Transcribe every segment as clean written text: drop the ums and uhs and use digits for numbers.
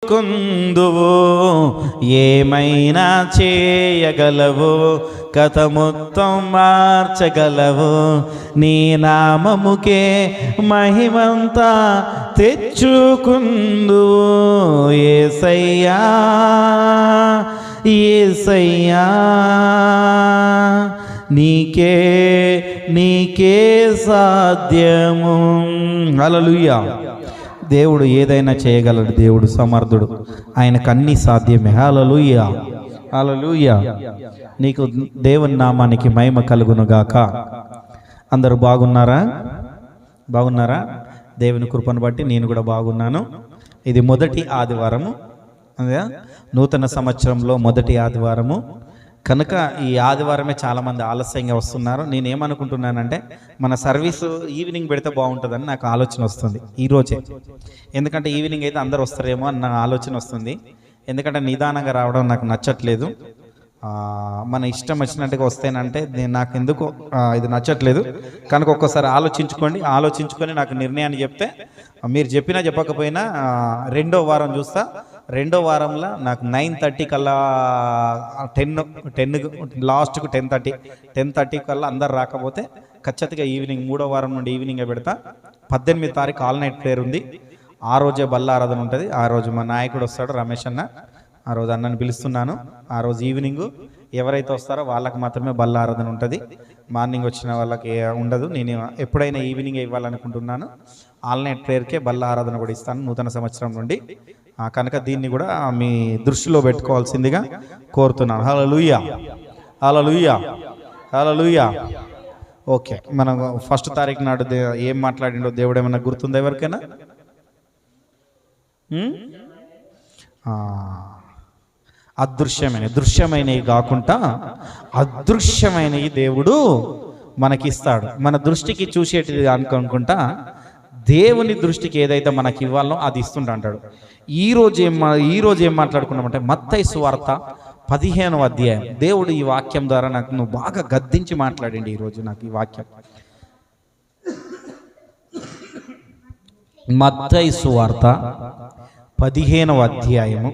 కుందువు ఏమైనా చేయగలవు, కథ మొత్తం మార్చగలవు. నీ నామముకే మహిమంతా తెచ్చుకుందువు. యేసయ్యా యేసయ్యా నీకే సాధ్యము. హల్లెలూయా. దేవుడు ఏదైనా చేయగలడు. దేవుడు సమర్థుడు, ఆయనకు అన్నీ సాధ్యమే. హల్లెలూయా హల్లెలూయా. నీకు దేవుని నామానికి మహిమ కలుగును గాక. అందరూ బాగున్నారా? దేవుని కృపను బట్టి నేను కూడా బాగున్నాను. ఇది మొదటి ఆదివారము, అదే నూతన సంవత్సరంలో మొదటి ఆదివారము కనుక ఈ ఆదివారమే చాలామంది ఆలస్యంగా వస్తున్నారు. నేనేమనుకుంటున్నానంటే మన సర్వీసు ఈవినింగ్ పెడితే బాగుంటుందని నాకు ఆలోచన వస్తుంది ఈరోజే. ఎందుకంటే ఈవినింగ్ అయితే అందరు వస్తారేమో అన్న ఆలోచన వస్తుంది. ఎందుకంటే నిదానంగా రావడం నాకు నచ్చట్లేదు. మన ఇష్టం వచ్చినట్టుగా వస్తేనంటే నాకు ఎందుకు ఇది నచ్చట్లేదు. కనుక ఒక్కసారి ఆలోచించుకొని నాకు నిర్ణయాన్ని చెప్తే, మీరు చెప్పినా చెప్పకపోయినా రెండో వారం చూస్తా. రెండో వారంలో నాకు 9:30 కల్లా 10 లాస్ట్కు 10:30 కల్లా అందరు రాకపోతే ఖచ్చితంగా ఈవినింగ్ మూడో వారం నుండి ఈవినింగే పెడతా. 18వ తారీఖు ఆల్ నైట్ ప్రేయర్ ఉంది. ఆ రోజే బల్ల ఆరాధన ఉంటుంది. ఆ రోజు మా నాయకుడు వస్తాడు, రమేష్ అన్న. ఆ రోజు అన్నని పిలుస్తున్నాను. ఆ రోజు ఈవినింగ్ ఎవరైతే వస్తారో వాళ్ళకి మాత్రమే బల్ల ఆరాధన ఉంటుంది. మార్నింగ్ వచ్చిన వాళ్ళకి ఉండదు. నేను ఎప్పుడైనా ఈవినింగ్ ఇవ్వాలనుకుంటున్నాను. ఆల్ నైట్ ప్రేయర్కే బల్ల ఆరాధన కూడా ఇస్తాను నూతన సంవత్సరం నుండి. కనుక దీన్ని కూడా మీ దృష్టిలో పెట్టుకోవాల్సిందిగా కోరుతున్నాను. హల్లెలూయా హల్లెలూయా హల్లెలూయా. ఓకే, మనం 1వ తారీఖు నాడు ఏం మాట్లాడిండో దేవుడు ఏమన్నా గుర్తుందా ఎవరికైనా? దృశ్యమైనవి కాకుండా అదృశ్యమైనవి దేవుడు మనకిస్తాడు. మన దృష్టికి చూసేటిది అనుకుంటా దేవుని దృష్టికి ఏదైతే మనకి ఇవ్వాలో అది ఇస్తుంటా అంటాడు. ఈరోజు ఏం మాట్లాడుకున్నామంటే మత్తయి సువార్త 15వ అధ్యాయం. దేవుడు ఈ వాక్యం ద్వారా నాకు బాగా గద్దించి మాట్లాడండి ఈరోజు. నాకు ఈ వాక్యం మత్తయి సువార్త 15వ అధ్యాయము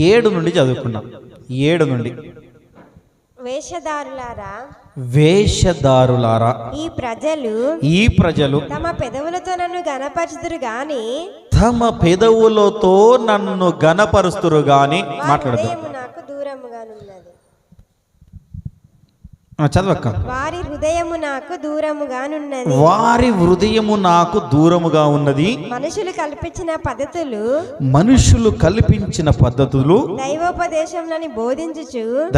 7 నుండి చదువుకున్నాం. 7 నుండి. వేషధారులారా ఈ ప్రజలు తమ పెదవులతో నన్ను గనపరుస్తురు గాని మాట్లాడదు. చదవక్క. వారి హృదయము నాకు దూరముగా ఉన్నది. మనుషులు కల్పించిన పద్ధతులు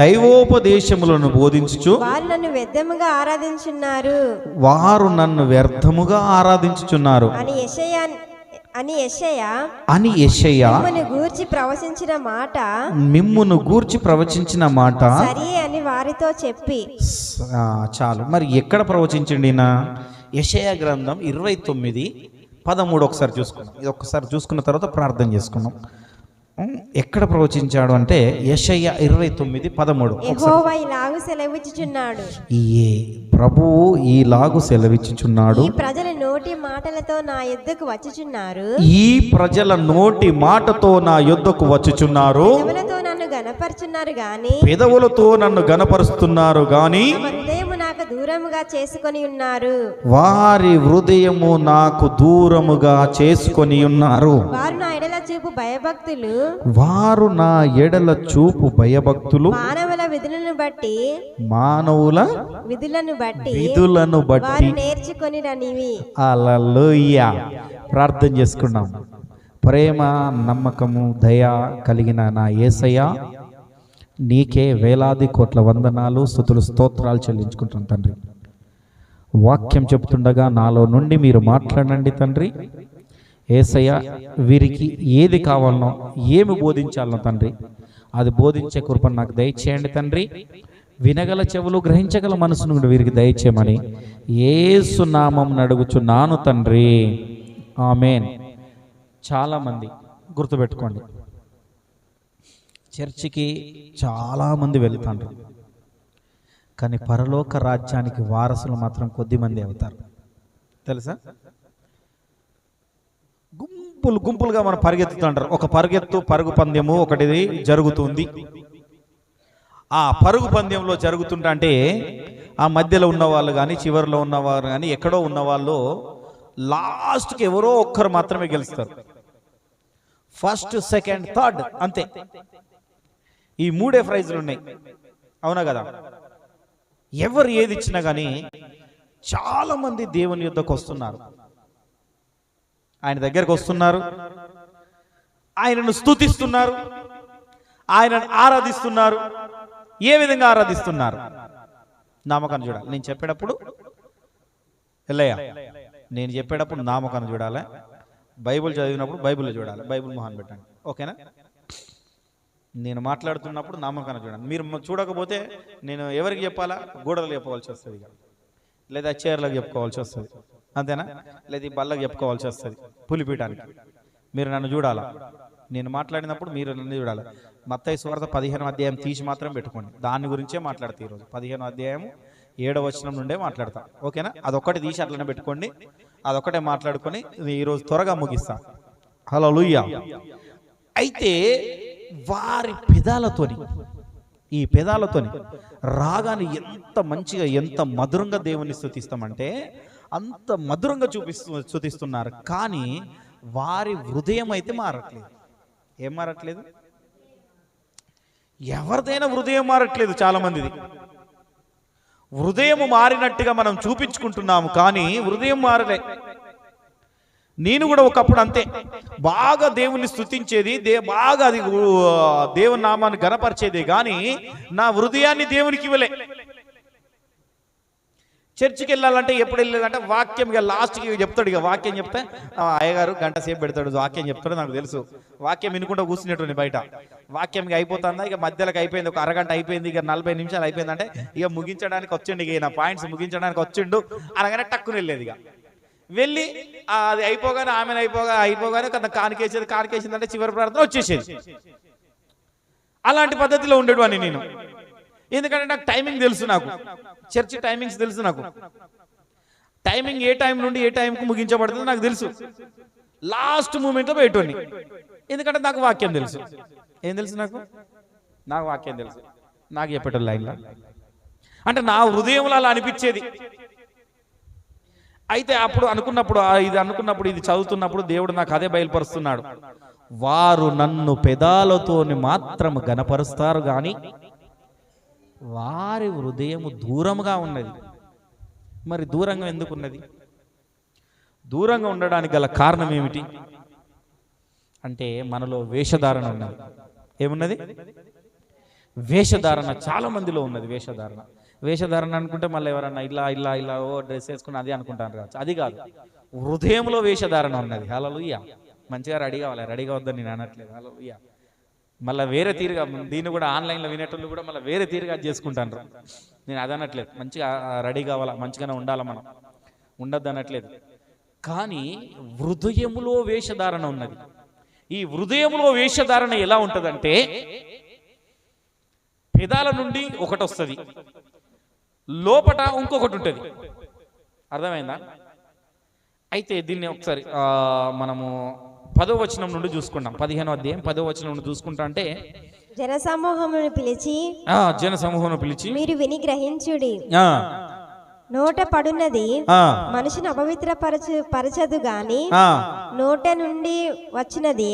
దైవోపదేశములను బోధించుచు వారు నన్ను వ్యర్థముగా ఆరాధించుచున్నారు అని యెషయా మిమ్మును గూర్చి ప్రవచించిన మాట సరి అని వారితో చెప్పి. చాలు. మరి ఎక్కడ ప్రవచించండి? యెషయా గ్రంథం 29:13 ఒకసారి చూసుకున్నాం. ఇది ఒక్కసారి చూసుకున్న తర్వాత ప్రార్థన చేసుకున్నాం. ఎక్కడ ప్రవచించాడు అంటే యెషయా 29:13. యెహోవా ఇలాగు సెలవిచ్చుచున్నాడు, ప్రభువు ఈలాగు సెలవిచ్చుచున్నాడు, ఈ ప్రజల నోటి మాటలతో నా యొద్దకు వచ్చుచున్నారు, ఈ ప్రజల నోటి మాటతో నా యొద్దకు వచ్చుచున్నారు, పెదవులతో నన్ను గనపరుచున్నారు గాని గనపరుస్తున్నారు గాని హృదయము నాకు దూరముగా చేసుకొని ఉన్నారు. వారి హృదయము నాకు దూరముగా చేసుకొని ఉన్నారు. వారు నా ఎడల చూపు భయభక్తులు మానవుల విధులను బట్టి నేర్చుకొని రనివి. హల్లెలూయా. ప్రార్థన చేసుకున్నాం. ప్రేమ, నమ్మకము, దయ కలిగిన నా యేసయ్యా, నీకే వేలాది కోట్ల వందనాలు, స్తుతులు, స్తోత్రాలు చెల్లించుకుంటాను తండ్రి. వాక్యం చెప్తుండగా నాలో నుండి మీరు మాట్లాడండి తండ్రి. యేసయ్య, వీరికి ఏది కావాలనో, ఏమి బోధించాలనో తండ్రి, అది బోధించే కృపను నాకు దయచేయండి తండ్రి. వినగల చెవులు, గ్రహించగల మనసును కూడా వీరికి దయచేయమని యేసు నామమున అడుగుచున్నాను తండ్రి. ఆమేన్. చాలామంది గుర్తుపెట్టుకోండి, చర్చికి చాలామంది వెళ్తాండ్రు, కానీ పరలోక రాజ్యానికి వారసులు మాత్రం కొద్దిమంది అవుతారు. తెలుసా? గుంపులుగా మనం పరిగెత్తుతుంటారు. ఒక పరుగు పందెము ఒకటి జరుగుతుంది. ఆ పరుగు పందెంలో జరుగుతుంటే ఆ మధ్యలో ఉన్నవాళ్ళు కానీ చివరిలో ఉన్నవారు కానీ ఎక్కడో ఉన్నవాళ్ళు లాస్ట్కి ఎవరో ఒక్కరు మాత్రమే గెలుస్తారు. ఫస్ట్, సెకండ్, థర్డ్ అంతే. ఈ 3 ప్రైజులు ఉన్నాయి, అవునా కదా? ఎవరు ఏది ఇచ్చినా కానీ చాలా మంది దేవుని యుద్ధకు వస్తున్నారు, ఆయన దగ్గరకు వస్తున్నారు, ఆయనను స్తుతిస్తున్నారు, ఆయనను ఆరాధిస్తున్నారు. ఏ విధంగా ఆరాధిస్తున్నారు? నామకాన్ని చూడాలి. నేను చెప్పేటప్పుడు ఎల్లయ్య, నేను చెప్పేటప్పుడు నామకాన్ని చూడాలి. బైబిల్ చదివినప్పుడు బైబిల్లో చూడాలి. బైబిల్ మొహాన్ పెట్టండి, ఓకేనా? నేను మాట్లాడుతున్నప్పుడు నామకాన్ని చూడండి. మీరు చూడకపోతే నేను ఎవరికి చెప్పాలా? గోడలకు చెప్పవలసి వస్తుంది, లేదా చైర్లకు చెప్పుకోవాల్సి వస్తుంది, అంతేనా? లేదా ఈ బల్లకు చెప్పుకోవాల్సి వస్తుంది, పులిపీఠానికి. మీరు నన్ను చూడాలా? నేను మాట్లాడినప్పుడు మీరు నన్ను చూడాలి. మత్తయి సువార్త 15వ అధ్యాయం తీసి మాత్రం పెట్టుకోండి, దాని గురించే మాట్లాడతా ఈరోజు. 15వ అధ్యాయం 7వ వచనం నుండే మాట్లాడతా, ఓకేనా? అదొక్కటి తీసి అట్లనే పెట్టుకోండి, అదొక్కటే మాట్లాడుకొని ఈరోజు త్వరగా ముగిస్తా. హల్లెలూయా. అయితే వారి పెదాలతోని, ఈ పెదాలతోని రాగాన్ని ఎంత మంచిగా ఎంత మధురంగా దేవుని స్తుతిస్తామంటే అంత మధురంగా స్తుతిస్తున్నారు. కానీ వారి హృదయం అయితే మారట్లేదు. ఏం మారట్లేదు? ఎవరిదైనా హృదయం మారట్లేదు. చాలా మందిది హృదయం మారినట్టుగా మనం చూపించుకుంటున్నాము, కానీ హృదయం మారలే. నేను కూడా ఒకప్పుడు అంతే, బాగా దేవుని స్తుతించేది, బాగా అది దేవుని నామాన్ని గణపరిచేది, కానీ నా హృదయాన్ని దేవునికి ఇవ్వలే. చర్చికి వెళ్ళాలంటే ఎప్పుడు వెళ్ళేదంటే వాక్యం, ఇక లాస్ట్కి చెప్తాడు. ఇక వాక్యం చెప్తే అయ్యగారు గంట సేపు పెడతాడు, వాక్యం చెప్తాడు. నాకు తెలుసు, వాక్యం వినుకుంటూ కూర్చునేటువంటి బయట. వాక్యం ఇక అయిపోతుందా, ఇక మధ్యలోకి అయిపోయింది, ఒక అరగంట అయిపోయింది, ఇక 40 నిమిషాలు అయిపోయిందంటే ఇక ముగించడానికి వచ్చిండు, ఇక నా పాయింట్స్ ముగించడానికి వచ్చిండు అనగానే టక్కుని వెళ్ళేది. ఇక వెళ్ళి అది అయిపోగానే ఆమెను అయిపోగానే కొంత కానికేసిందంటే చివరి ప్రార్థన వచ్చేసేది. అలాంటి పద్ధతిలో ఉండేవాడిని నేను. ఎందుకంటే నాకు టైమింగ్ తెలుసు, నాకు చర్చ్ టైమింగ్స్ తెలుసు, నాకు టైమింగ్ ఏ టైం నుండి ఏ టైంకి ముగించబడుతుందో నాకు తెలుసు. లాస్ట్ మూమెంట్లో పోయేటోని, ఎందుకంటే నాకు వాక్యం తెలుసు. ఏం తెలుసు నాకు వాక్యం తెలుసు. నాకు చెప్పేటోళ్ళు లైన్లో అంటే నా హృదయంలో అలా అనిపించేది. అయితే అప్పుడు అనుకున్నప్పుడు ఇది చదువుతున్నప్పుడు దేవుడు నాకు అదే బయలుపరుస్తున్నాడు. వారు నన్ను పెదాలతోని మాత్రము గణపరుస్తారు, గాని వారి హృదయము దూరంగా ఉన్నది. మరి దూరంగా ఎందుకున్నది? దూరంగా ఉండడానికి గల కారణం ఏమిటి అంటే మనలో వేషధారణ ఉన్నది. ఏమున్నది? వేషధారణ చాలా మందిలో ఉన్నది. వేషధారణ అనుకుంటే మళ్ళీ ఎవరన్నా ఇలా ఓ డ్రెస్ వేసుకుని అది అనుకుంటాను కావచ్చు, అది కాదు. హృదయంలో వేషధారణ ఉన్నది. హల్లెలూయా. మంచిగా రెడీ కావాలి, రెడీగా వద్దని నేను అనట్లేదు. హల్లెలూయా. మళ్ళీ వేరే తీరుగా, దీన్ని కూడా ఆన్లైన్లో వినేటోళ్ళు కూడా మళ్ళీ వేరే తీరుగా చేసుకుంటాను. నేను అది అనట్లేదు, మంచిగా రెడీ కావాలా, మంచిగానే ఉండాలా, మనం ఉండద్దు అనట్లేదు. కానీ హృదయములో వేషధారణ ఉన్నది. ఈ హృదయములో వేషధారణ ఎలా ఉంటుందంటే పెదాల నుండి ఒకటి వస్తుంది, లోపట ఇంకొకటి ఉంటుంది. అర్థమైందా? అయితే దీన్ని ఒకసారి మనము 10వ వచనం నుండి చూసుకుంటాం. 15వ అధ్యాయం 10వ వచనం నుండి చూసుకుంటా అంటే జనసమూహమును పిలిచి మీరు విని గ్రహించుడి. నోట పడున్నది మనిషిని అపవిత్ర పరచదు గాని నోట నుండి వచ్చినది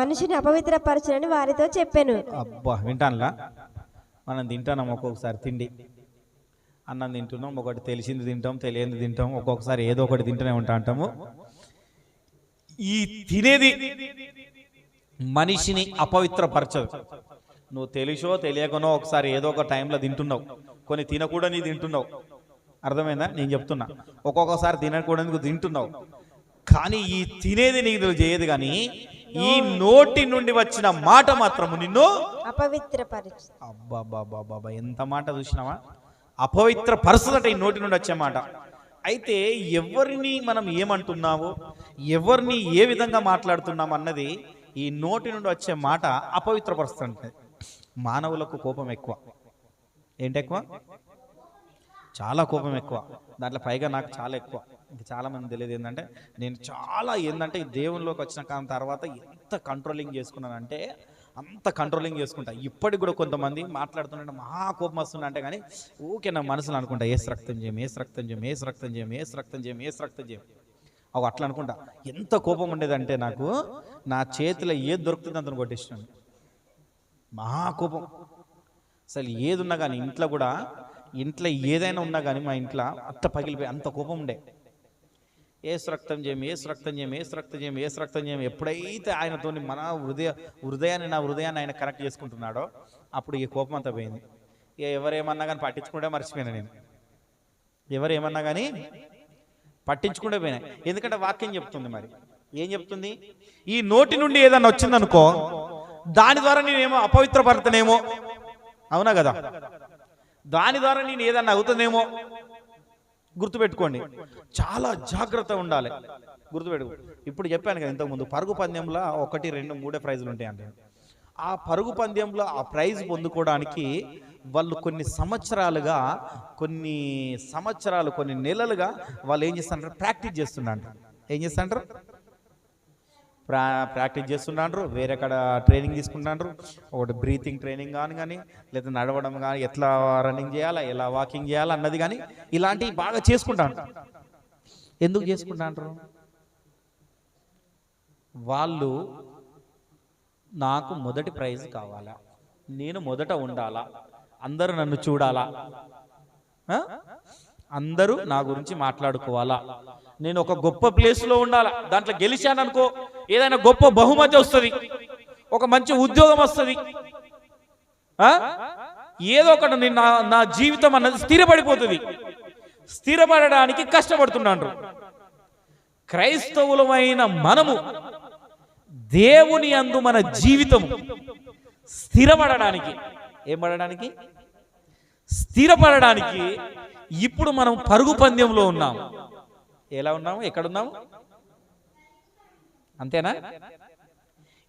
మనిషిని అపవిత్ర పరచునని వారితో చెప్పాను. అబ్బా, వింటానులా. మనం తింటాం ఒక్కొక్కసారి తిండి, అన్నం తింటున్నాం, ఒకటి తెలిసింది తింటాం, తెలియంది తింటాం, ఒక్కొక్కసారి ఏదో ఒకటి తింటూనే ఉంటాము. ఈ తినేది మనిషిని అపవిత్రపరచదు. నువ్వు తెలుసో తెలియకనో ఒకసారి ఏదో ఒక టైంలో తింటున్నావు, కొన్ని తినకూడని తింటున్నావు. అర్థమైందా? నేను చెప్తున్నా, ఒక్కొక్కసారి తినకూడని తింటున్నావు, కానీ ఈ తినేది నీకు చేయదు. కానీ ఈ నోటి నుండి వచ్చిన మాట మాత్రము నిన్ను అపవిత్రపరచు. అబ్బా, ఎంత మాట చూసినావా? అపవిత్ర పరచదట ఈ నోటి నుండి వచ్చే మాట. అయితే ఎవరిని మనం ఏమంటున్నావో, ఎవరిని ఏ విధంగా మాట్లాడుతున్నాం అన్నది ఈ నోటి నుండి వచ్చే మాట అపవిత్రపరుస్తుంటుంది. మానవులకు కోపం ఎక్కువ. ఏంటి ఎక్కువ? చాలా కోపం ఎక్కువ. దాంట్లో పైగా నాకు చాలా ఎక్కువ. ఇంకా చాలామంది తెలియదు ఏంటంటే నేను చాలా ఏంటంటే ఈ దేవునిలోకి వచ్చిన కాలం తర్వాత ఎంత కంట్రోలింగ్ చేసుకున్నానంటే అంత కంట్రోలింగ్ చేసుకుంటా. ఇప్పటికి కూడా కొంతమంది మాట్లాడుతుంటే మహా కోపం వస్తుండే అంటే కానీ ఊకే నా మనసులో అనుకుంటా ఏసు రక్తం చేయం, ఏసు రక్తం చేయం, ఏసు రక్తం చేయం, ఏసు రక్తం చేయం, ఏసు రక్తం చేయం. అవి అట్లా అనుకుంటా. ఎంత కోపం ఉండేదంటే నాకు నా చేతిలో ఏది దొరుకుతుంది అంతను కొట్టేసినాను. మహా కోపం. అసలు ఏది ఉన్నా కానీ ఇంట్లో ఏదైనా ఉన్నా కానీ మా ఇంట్లో అట్ట పగిలిపోయి అంత కోపం ఉండే. ఏసు రక్తం చేయం, ఏసు రక్తం చేయం, ఏసు రక్తం చేయం, ఏసు రక్తం చేయం. ఎప్పుడైతే ఆయనతో మన నా హృదయాన్ని ఆయన కనెక్ట్ చేసుకుంటున్నాడో అప్పుడు ఈ కోపం అంతా పోయింది. ఎవరేమన్నా కానీ పట్టించుకుంటే మర్చిపోయినా నేను. ఎవరేమన్నా కానీ పట్టించుకుంటే పోయినా. ఎందుకంటే వాక్యం చెప్తుంది. మరి ఏం చెప్తుంది? ఈ నోటి నుండి ఏదన్నా వచ్చిందనుకో దాని ద్వారా నేనేమో అపవిత్రపడతానేమో. అవునా కదా? దాని ద్వారా నేను ఏదన్నా అవుతుందేమో. గుర్తుపెట్టుకోండి, చాలా జాగ్రత్త ఉండాలి. గుర్తుపెట్టుకో. ఇప్పుడు చెప్పాను కదా ఇంతకుముందు, పరుగు పందెంలో 1, 2, 3 ప్రైజులు ఉంటాయి అంటే ఆ పరుగు పందెంలో ఆ ప్రైజ్ పొందుకోవడానికి వాళ్ళు కొన్ని నెలలుగా వాళ్ళు ఏం చేస్తుంటారు? ప్రాక్టీస్ చేస్తుంటారు. ఏం చేస్తుంటారు? ప్రాక్టీస్ చేస్తుంటారు. వేరే కాడ ట్రైనింగ్ తీసుకుంటారు. ఒకటి బ్రీతింగ్ ట్రైనింగ్ కానీ లేదా నడవడం కానీ, ఎట్లా రన్నింగ్ చేయాలా, ఎలా వాకింగ్ చేయాలా అన్నది కానీ ఇలాంటివి బాగా చేసుకుంటారు. ఎందుకు చేసుకుంటారు? వాళ్ళు నాకు మొదటి ప్రైజ్ కావాలా, నేను మొదట ఉండాలా, అందరూ నన్ను చూడాలా, అందరూ నా గురించి మాట్లాడుకోవాలా, నేను ఒక గొప్ప ప్లేస్లో ఉండాలా. దాంట్లో గెలిచాను అనుకో ఏదైనా గొప్ప బహుమతి వస్తుంది, ఒక మంచి ఉద్యోగం వస్తుంది, ఏదో ఒకటి నా జీవితం అన్నది స్థిరపడిపోతుంది. స్థిరపడడానికి కష్టపడుతున్నాను. క్రైస్తవులమైన మనము దేవుని యందు మన జీవితం స్థిరపడడానికి, స్థిరపడడానికి ఇప్పుడు మనం పరుగు పందెంలో ఉన్నాం. ఎలా ఉన్నాము? ఎక్కడున్నాము? అంతేనా?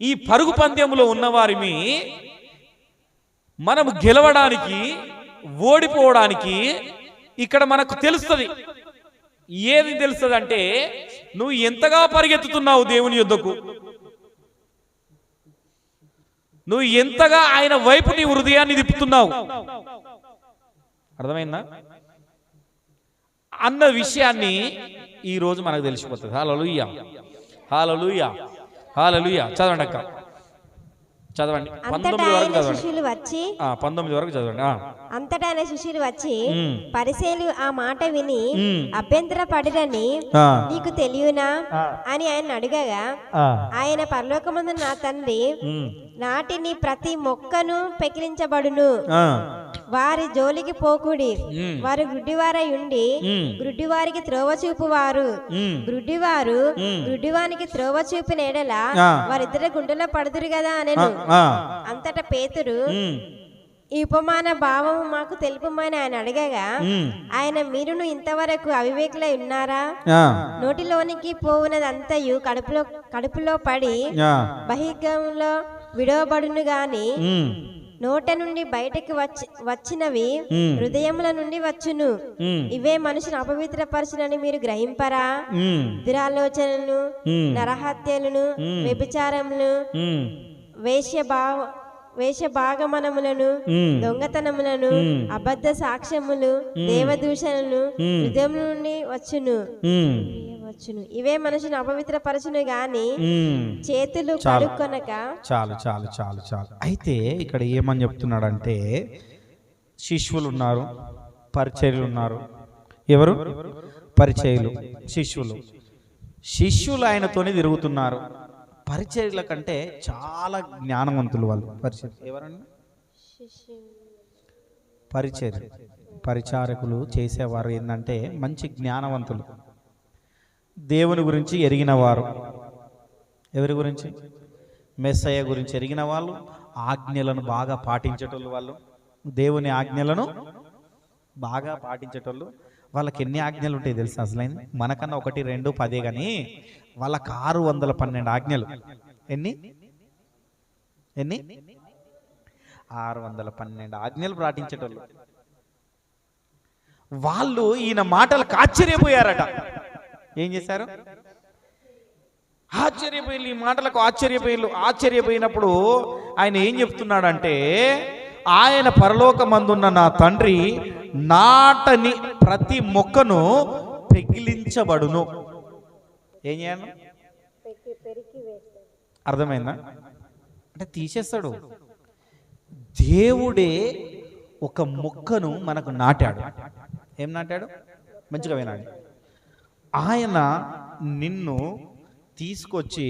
ఈ పరుగు పందెంలో ఉన్నవారిని మనం గెలవడానికి, ఓడిపోవడానికి ఇక్కడ మనకు తెలుస్తుంది. ఏది తెలుస్తుంది అంటే నువ్వు ఎంతగా పరిగెత్తుతున్నావు దేవుని యొద్దకు, నువ్వు ఎంతగా ఆయన వైపు నీ హృదయాన్ని తిప్పుతున్నావు. అర్థమైందా అన్న విషయాన్ని ఈ రోజు మనకు తెలిసిపోతుంది. హల్లెలూయా, హల్లెలూయా, హల్లెలూయా. చదవండి అక్క, చదవండి. 19 వరకు చదవండి. 19 వరకు చదవండి. అంతటా ఆయన శిష్యులు వచ్చి పరిసయ్యులు ఆ మాట విని అభ్యంతరపడిరని నీకు తెలియనా అని ఆయన అడగగా, ఆయన పరలోకమందు నా తండ్రి నాటిని ప్రతి మొక్కను పెకిలించబడును, వారి జోలికి పోకుడి, వారు గుడ్డివారై ఉండి గుడ్డివారికి త్రోవ చూపువారు, గుడ్డివారు గుడ్డివానికి త్రోవ చూపిన ఎడల వారిద్దరు గుండెలో పడుదురు కదా అనెను. అంతటా పేతురు ఈ ఉపమాన భావము మాకు తెలుపమని ఆయన అడగగా, ఆయన మీరును ఇంతవరకు అవివేకులై ఉన్నారా? నోటిలోనికి పోవునదంతయు కడుపులో పడి బహిర్గంలో విడవబడును గాని నోట నుండి బయటకు వచ్చినవి హృదయముల నుండి వచ్చును. ఇవే మనుషుని అపవిత్రపరచునని మీరు గ్రహింపరా? దురాలోచనలను, నరహత్యలను, వ్యభిచారములను, వేషభాగమనములను, దొంగతనములను, అబద్ధ సాక్ష్యములు, దేవదూషణలు హృదయం నుండి వచ్చును. ఇవే మనుషుని అపవిత్రపరచును గాని చేతులు కడుక్కొనక. చాలు చాలు చాలు చాలు. అయితే ఇక్కడ ఏమని చెప్తున్నాడంటే శిష్యులు ఉన్నారు, పరిచర్యలు ఉన్నారు. ఎవరు? పరిచర్యలు, శిష్యులు ఆయనతోనే తిరుగుతున్నారు. పరిచర్యల కంటే చాలా జ్ఞానవంతులు వాళ్ళు. ఎవరండి? పరిచారకులు చేసేవారు ఏంటంటే మంచి జ్ఞానవంతులు, దేవుని గురించి ఎరిగిన వారు. ఎవరి గురించి? మెస్సయ్య గురించి ఎరిగిన వాళ్ళు, ఆజ్ఞలను బాగా పాటించేటోళ్ళు. వాళ్ళు దేవుని ఆజ్ఞలను బాగా పాటించేటోళ్ళు. వాళ్ళకి ఎన్ని ఆజ్ఞలు ఉంటాయి తెలుసా? అసలైన మనకన్నా 1, 2, 10 కానీ వాళ్ళకి 612 ఆజ్ఞలు. ఎన్ని 612 ఆజ్ఞలు పాటించేటోళ్ళు. వాళ్ళు ఈయన మాటలకు ఆశ్చర్యపోయారట. ఏం చేశారు? ఆశ్చర్యపోయి, ఈ మాటలకు ఆశ్చర్యపోయినప్పుడు ఆయన ఏం చెప్తున్నాడంటే, ఆయన పరలోకమందున్న నా తండ్రి నాటని ప్రతి మొక్కను పెగిలించబడును. ఏం చేయాలి? అర్థమైందా? అంటే తీసేస్తాడు. దేవుడే ఒక మొక్కను మనకు నాటాడు. ఏం నాటాడు? మంచిగా వినాలి. ఆయన నిన్ను తీసుకొచ్చి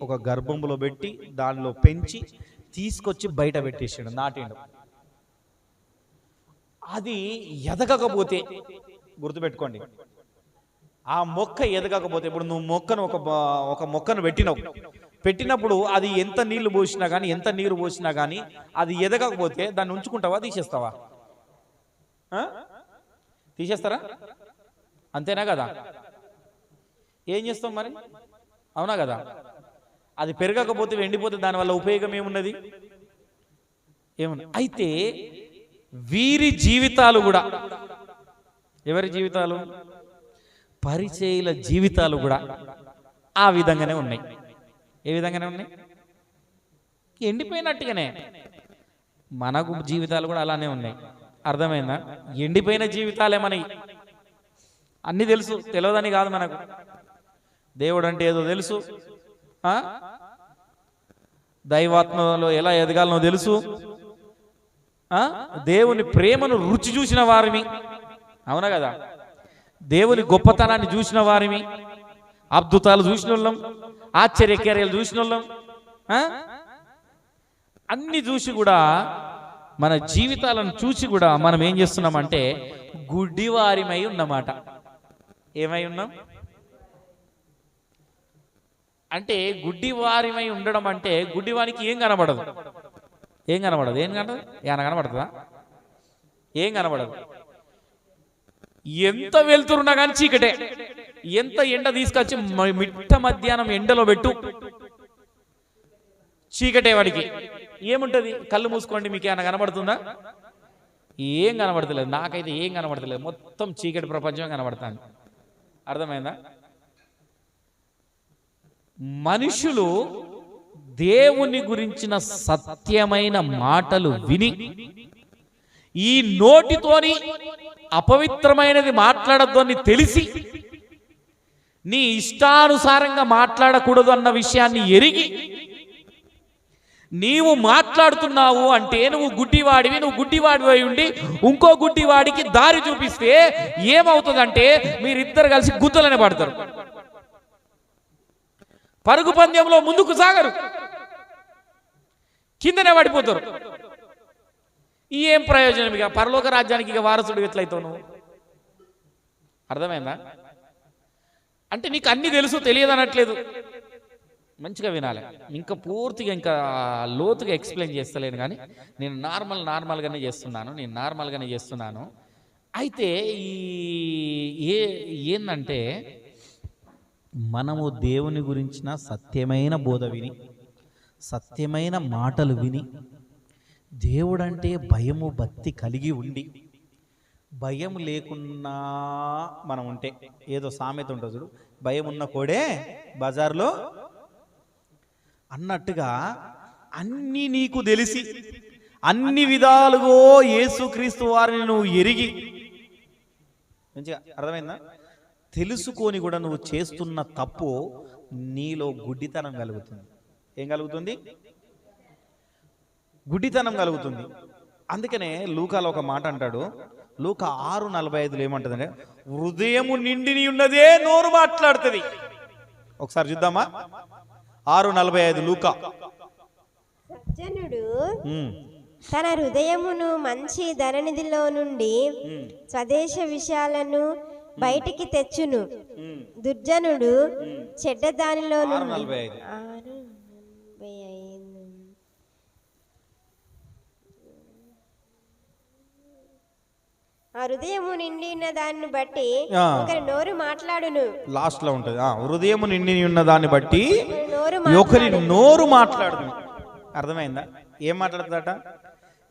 ఒక గర్భంలో పెట్టి దానిలో పెంచి తీసుకొచ్చి బయట పెట్టేసాడు, నాటిండు. అది ఎదగకపోతే గుర్తుపెట్టుకోండి, ఆ మొక్క ఎదగకపోతే, ఇప్పుడు నువ్వు ఒక మొక్కను పెట్టినప్పుడు అది ఎంత నీళ్లు పోసినా కానీ, ఎంత నీరు పోసినా కానీ అది ఎదగకపోతే దాన్ని ఉంచుకుంటావా, తీసేస్తావా? తీసేస్తారా? అంతేనా కదా? ఏం చేస్తాం మరి? అవునా కదా? అది పెరగకపోతే, ఎండిపోతే దానివల్ల ఉపయోగం ఏమున్నది? ఏమున్నది? అయితే వీరి జీవితాలు కూడా, ఎవరి జీవితాలు? పరిచయుల జీవితాలు కూడా ఆ విధంగానే ఉన్నాయి. ఏ విధంగానే ఉన్నాయి? ఎండిపోయినట్టుగానే. మనకు జీవితాలు కూడా అలానే ఉన్నాయి. అర్థమైందా? ఎండిపోయిన జీవితాలే మనకి. అన్నీ తెలుసు, తెలియదని కాదు మనకు. దేవుడు అంటే ఏదో తెలుసు, దైవాత్మలో ఎలా ఎదగాలనో తెలుసు, దేవుని ప్రేమను రుచి చూసిన వారిని, అవునా కదా? దేవుని గొప్పతనాన్ని చూసిన వారిని, అద్భుతాలు చూసిన వాళ్ళం, ఆశ్చర్యకార్యాలు చూసిన వాళ్ళం, అన్ని చూసి కూడా మన జీవితాలను చూసి కూడా మనం ఏం చేస్తున్నామంటే గుడ్డివారిమై ఉన్నమాట. ఏమై ఉన్నాం అంటే, గుడ్డివారిమై ఉండడం అంటే గుడ్డివానికి ఏం కనబడదు. ఏం కనబడదు? ఏమైనా కనబడుతుందా? ఏం కనబడదు. ఎంత వెళ్తున్నా కానీ చీకటే. ఎంత ఎండ తీసుకొచ్చి మిట్ట మధ్యాహ్నం ఎండలో పెట్టు, చీకటే వాడికి. ఏముంటది? కళ్ళు మూసుకోండి, మీకు ఏమైనా కనబడుతుందా? ఏం కనబడతలేదు. నాకైతే ఏం కనబడతలేదు. మొత్తం చీకటి ప్రపంచం కనబడుతుంది. అర్థమైందా? మనుషులు దేవుని గురించిన సత్యమైన మాటలు విని, ఈ నోటితోని అపవిత్రమైనది మాట్లాడద్దు అని తెలిసి, నీ ఇష్టానుసారంగా మాట్లాడకూడదు అన్న విషయాన్ని ఎరిగి, నీవు మాట్లాడుతున్నావు అంటే నువ్వు గుడ్డివాడివి. నువ్వు గుడ్డివాడివి ఉండి ఇంకో గుడ్డివాడికి దారి చూపిస్తే ఏమవుతుందంటే మీరిద్దరు కలిసి గుద్దలనే పడతారు. పరుగు పందెంలో ముందుకు సాగరు, కిందనే పడిపోతారు. ఏం ప్రయోజనం? ఇక పరలోక రాజ్యానికి ఇక వారసుడు ఎట్లయితావు నువ్వు? అర్థమైందా? అంటే నీకు అన్ని తెలుసు, తెలియదు అనట్లేదు. మంచిగా వినాలి. ఇంకా పూర్తిగా ఇంకా లోతుగా ఎక్స్ప్లెయిన్ చేస్తలేను, కానీ నేను నార్మల్గానే చేస్తున్నాను. అయితే ఏందంటే, మనము దేవుని గురించిన సత్యమైన బోధ విని, సత్యమైన మాటలు విని, దేవుడంటే భయము భక్తి కలిగి ఉండి, భయం లేకున్నా మనం ఉంటే, ఏదో సామెత ఉంటుంది చూడు, భయం ఉన్న కోడే బజార్లో అన్నట్టుగా, అన్నీ నీకు తెలిసి అన్ని విధాలుగా యేసుక్రీస్తు వారిని నువ్వు ఎరిగి, మంచిగా అర్థమైందా? తెలుసుకొని కూడా నువ్వు చేస్తున్న తప్పు నీలో గుడ్డితనం కలుగుతుంది. ఏం కలుగుతుంది? గుడ్డితనం కలుగుతుంది. అందుకనే లూకాలో ఒక మాట అంటాడు, లూకా 6:45 ఏమంటుందంటే, హృదయము నిండిని ఉన్నదే నోరు మాట్లాడుతుంది. ఒకసారి చూద్దామా? 6:45 లూకా. సజ్జనుడు తన హృదయమును మంచి ధననిధిలో నుండి స్వదేశ విషయాలను బయటికి తెచ్చును, దుర్జనుడు చెడ్డ దానిలో నుండి. 6:45 ఆ హృదయము నిండి ఉన్న దాన్ని బట్టి ఒకరి నోరు మాట్లాడును. లాస్ట్ లో ఉంటది, హృదయము నిండి ఉన్న దాన్ని బట్టి ఒకరి నోరు మాట్లాడును. అర్థమైందా? ఏం మాట్లాడుతుందట?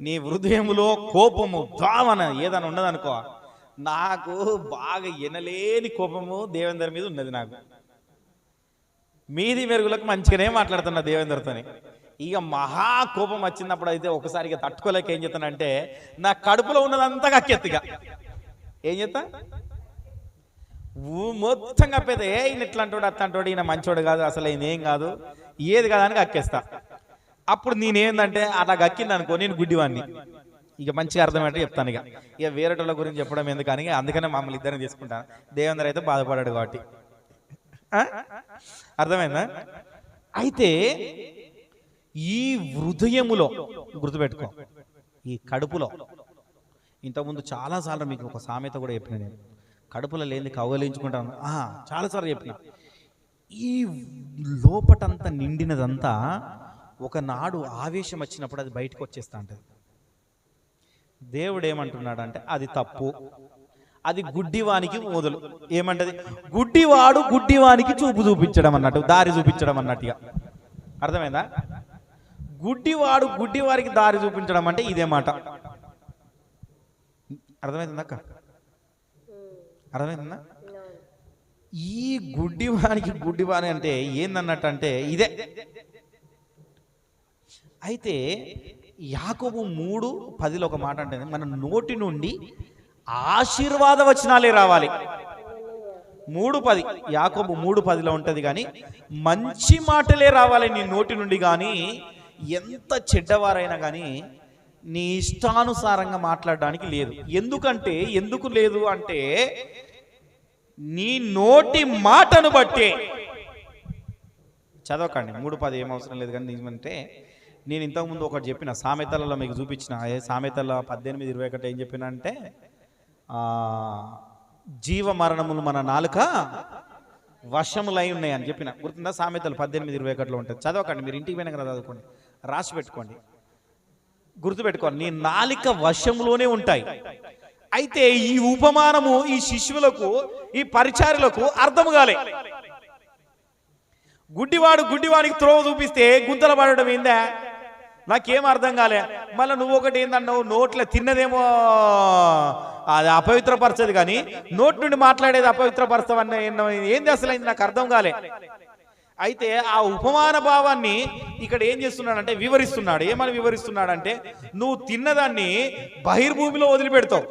నీ హృదయములో కోపము, భావన ఏదైనా ఉన్నదనుకో, నాకు బాగా ఎనలేని కోపము దేవేందర్ మీద ఉన్నది. నాకు మీది మెరుగులకు మంచిగానే మాట్లాడుతున్నా దేవేందర్తోని. ఇక మహా కోపం వచ్చినప్పుడు అయితే ఒకసారిగా తట్టుకోలేక ఏం చేస్తానంటే నా కడుపులో ఉన్నదంతా కక్కెత్తిగా ఏం చేస్తా మొత్తం కప్పేది. ఈయన ఇట్లాంటోడు అట్లాంటోడు, ఈయన మంచోడు కాదు, అసలు ఈయన ఏం కాదు, ఏది కాదు అని కక్కేస్తా. అప్పుడు నేనేందంటే అట్లా కక్కింది అనుకో, నేను గుడ్డివాడిని. ఇక మంచిగా అర్థమయ్యేట్టు చెప్తాను. ఇక వేరేటోళ్ళ గురించి చెప్పడం ఎందుకని అందుకనే మమ్మల్ని ఇద్దరిని తీసుకుంటాను. దేవేందర్ అయితే బాధపడాడు కాబట్టి. అర్థమైందా? అయితే ఈ హృదయములో గుర్తుపెట్టుకో, ఈ కడుపులో, ఇంతకుముందు చాలాసార్లు మీకు ఒక సామెత కూడా చెప్పిన నేను, కడుపులో లేని కౌగలించుకుంటాను చాలాసార్లు చెప్పిన. ఈ లోపటంతా నిండినదంతా ఒకనాడు ఆవేశం వచ్చినప్పుడు అది బయటకు వచ్చేస్తా ఉంటుంది. దేవుడు ఏమంటున్నాడంటే అది తప్పు, అది గుడ్డివానికి మొదలు. ఏమంటది? గుడ్డివాడు గుడ్డివానికి చూపు చూపించడం అన్నట్టు, దారి చూపించడం అన్నట్టుగా. అర్థమైందా? గుడ్డివాడు గుడ్డివారికి దారి చూపించడం అంటే ఇదే మాట. అర్థమైందా అక్క? అర్థమైందా? ఈ గుడ్డివానికి గుడ్డివాని అంటే ఏందన్నట్టు అంటే ఇదే. అయితే యాకోబు 3:10 ఒక మాట అంటే మన నోటి నుండి ఆశీర్వాద వచనాలే రావాలి. 3:10 యాకోబు 3:10 ఉంటది. కానీ మంచి మాటలే రావాలి నీ నోటి నుండి. కానీ ఎంత చెడ్డవారైనా కానీ నీ ఇష్టానుసారంగా మాట్లాడడానికి లేదు. ఎందుకంటే ఎందుకు లేదు అంటే నీ నోటి మాటను బట్టే. చదవకండి 3:10 ఏం అవసరం లేదు. కానీ నిజమంటే నేను ఇంతకుముందు ఒకటి చెప్పిన, సామెతలలో మీకు చూపించిన, సామెతల 18:21 ఏం చెప్పిన అంటే జీవ మరణములు మన నాలుక వశములై ఉన్నాయి అని చెప్పిన. గుర్తుందా? సామెతలు 18:21 ఉంటుంది. చదవకండి, మీరు ఇంటికి పోయినా కదా చదువుకోండి, రాసి పెట్టుకోండి, గుర్తుపెట్టుకోండి. నీ నాలిక వశంలోనే ఉంటాయి. అయితే ఈ ఉపమానము ఈ శిష్యులకు, ఈ పరిచారులకు అర్థం కాలే. గుడ్డివాడు గుడ్డివానికి త్రోవ చూపిస్తే గుంతల పడడం ఏందా? నాకేం అర్థం కాలే. మళ్ళీ నువ్వు ఒకటి ఏందన్నావు, నోట్లో తిన్నదేమో అది అపవిత్రపరచదు, కానీ నోటి నుండి మాట్లాడేది అపవిత్రపరచవన్న ఏంది అసలు అయింది నాకు అర్థం కాలే. అయితే ఆ ఉపమాన భావాన్ని ఇక్కడ ఏం చేస్తున్నాడంటే వివరిస్తున్నాడు. ఏమని వివరిస్తున్నాడంటే నువ్వు తిన్నదాన్ని బహిర్భూమిలో వదిలిపెడతావు.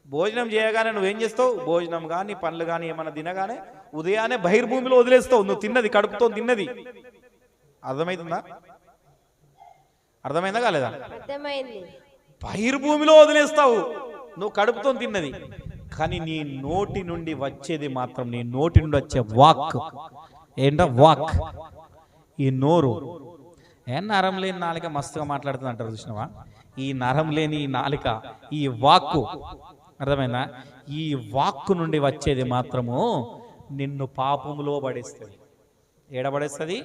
భోజనం చేయగానే నువ్వేం చేస్తావు? భోజనం కానీ పండ్లు కానీ ఏమన్నా తినగానే ఉదయాన్నే బహిర్భూమిలో వదిలేస్తావు. నువ్వు తిన్నది, కడుపుతో తిన్నది. అర్థమవుతుందా? అర్థమైందా కాలేదా? బహిర్భూమిలో వదిలేస్తావు నువ్వు కడుపుతో తిన్నది. కానీ నీ నోటి నుండి వచ్చేది మాత్రం, నీ నోటి నుండి వచ్చే వాక్ ఏంటో వాక్, ఈ నోరు. నరం లేని నాలిక మస్తుగా మాట్లాడుతుంది అంటారు చూసినావా? ఈ నరం లేని ఈ నాలిక, ఈ వాక్కు, అర్థమైందా? ఈ వాక్కు నుండి వచ్చేది మాత్రము నిన్ను పాపములో పడేస్తుంది. ఏడబడేస్తుంది?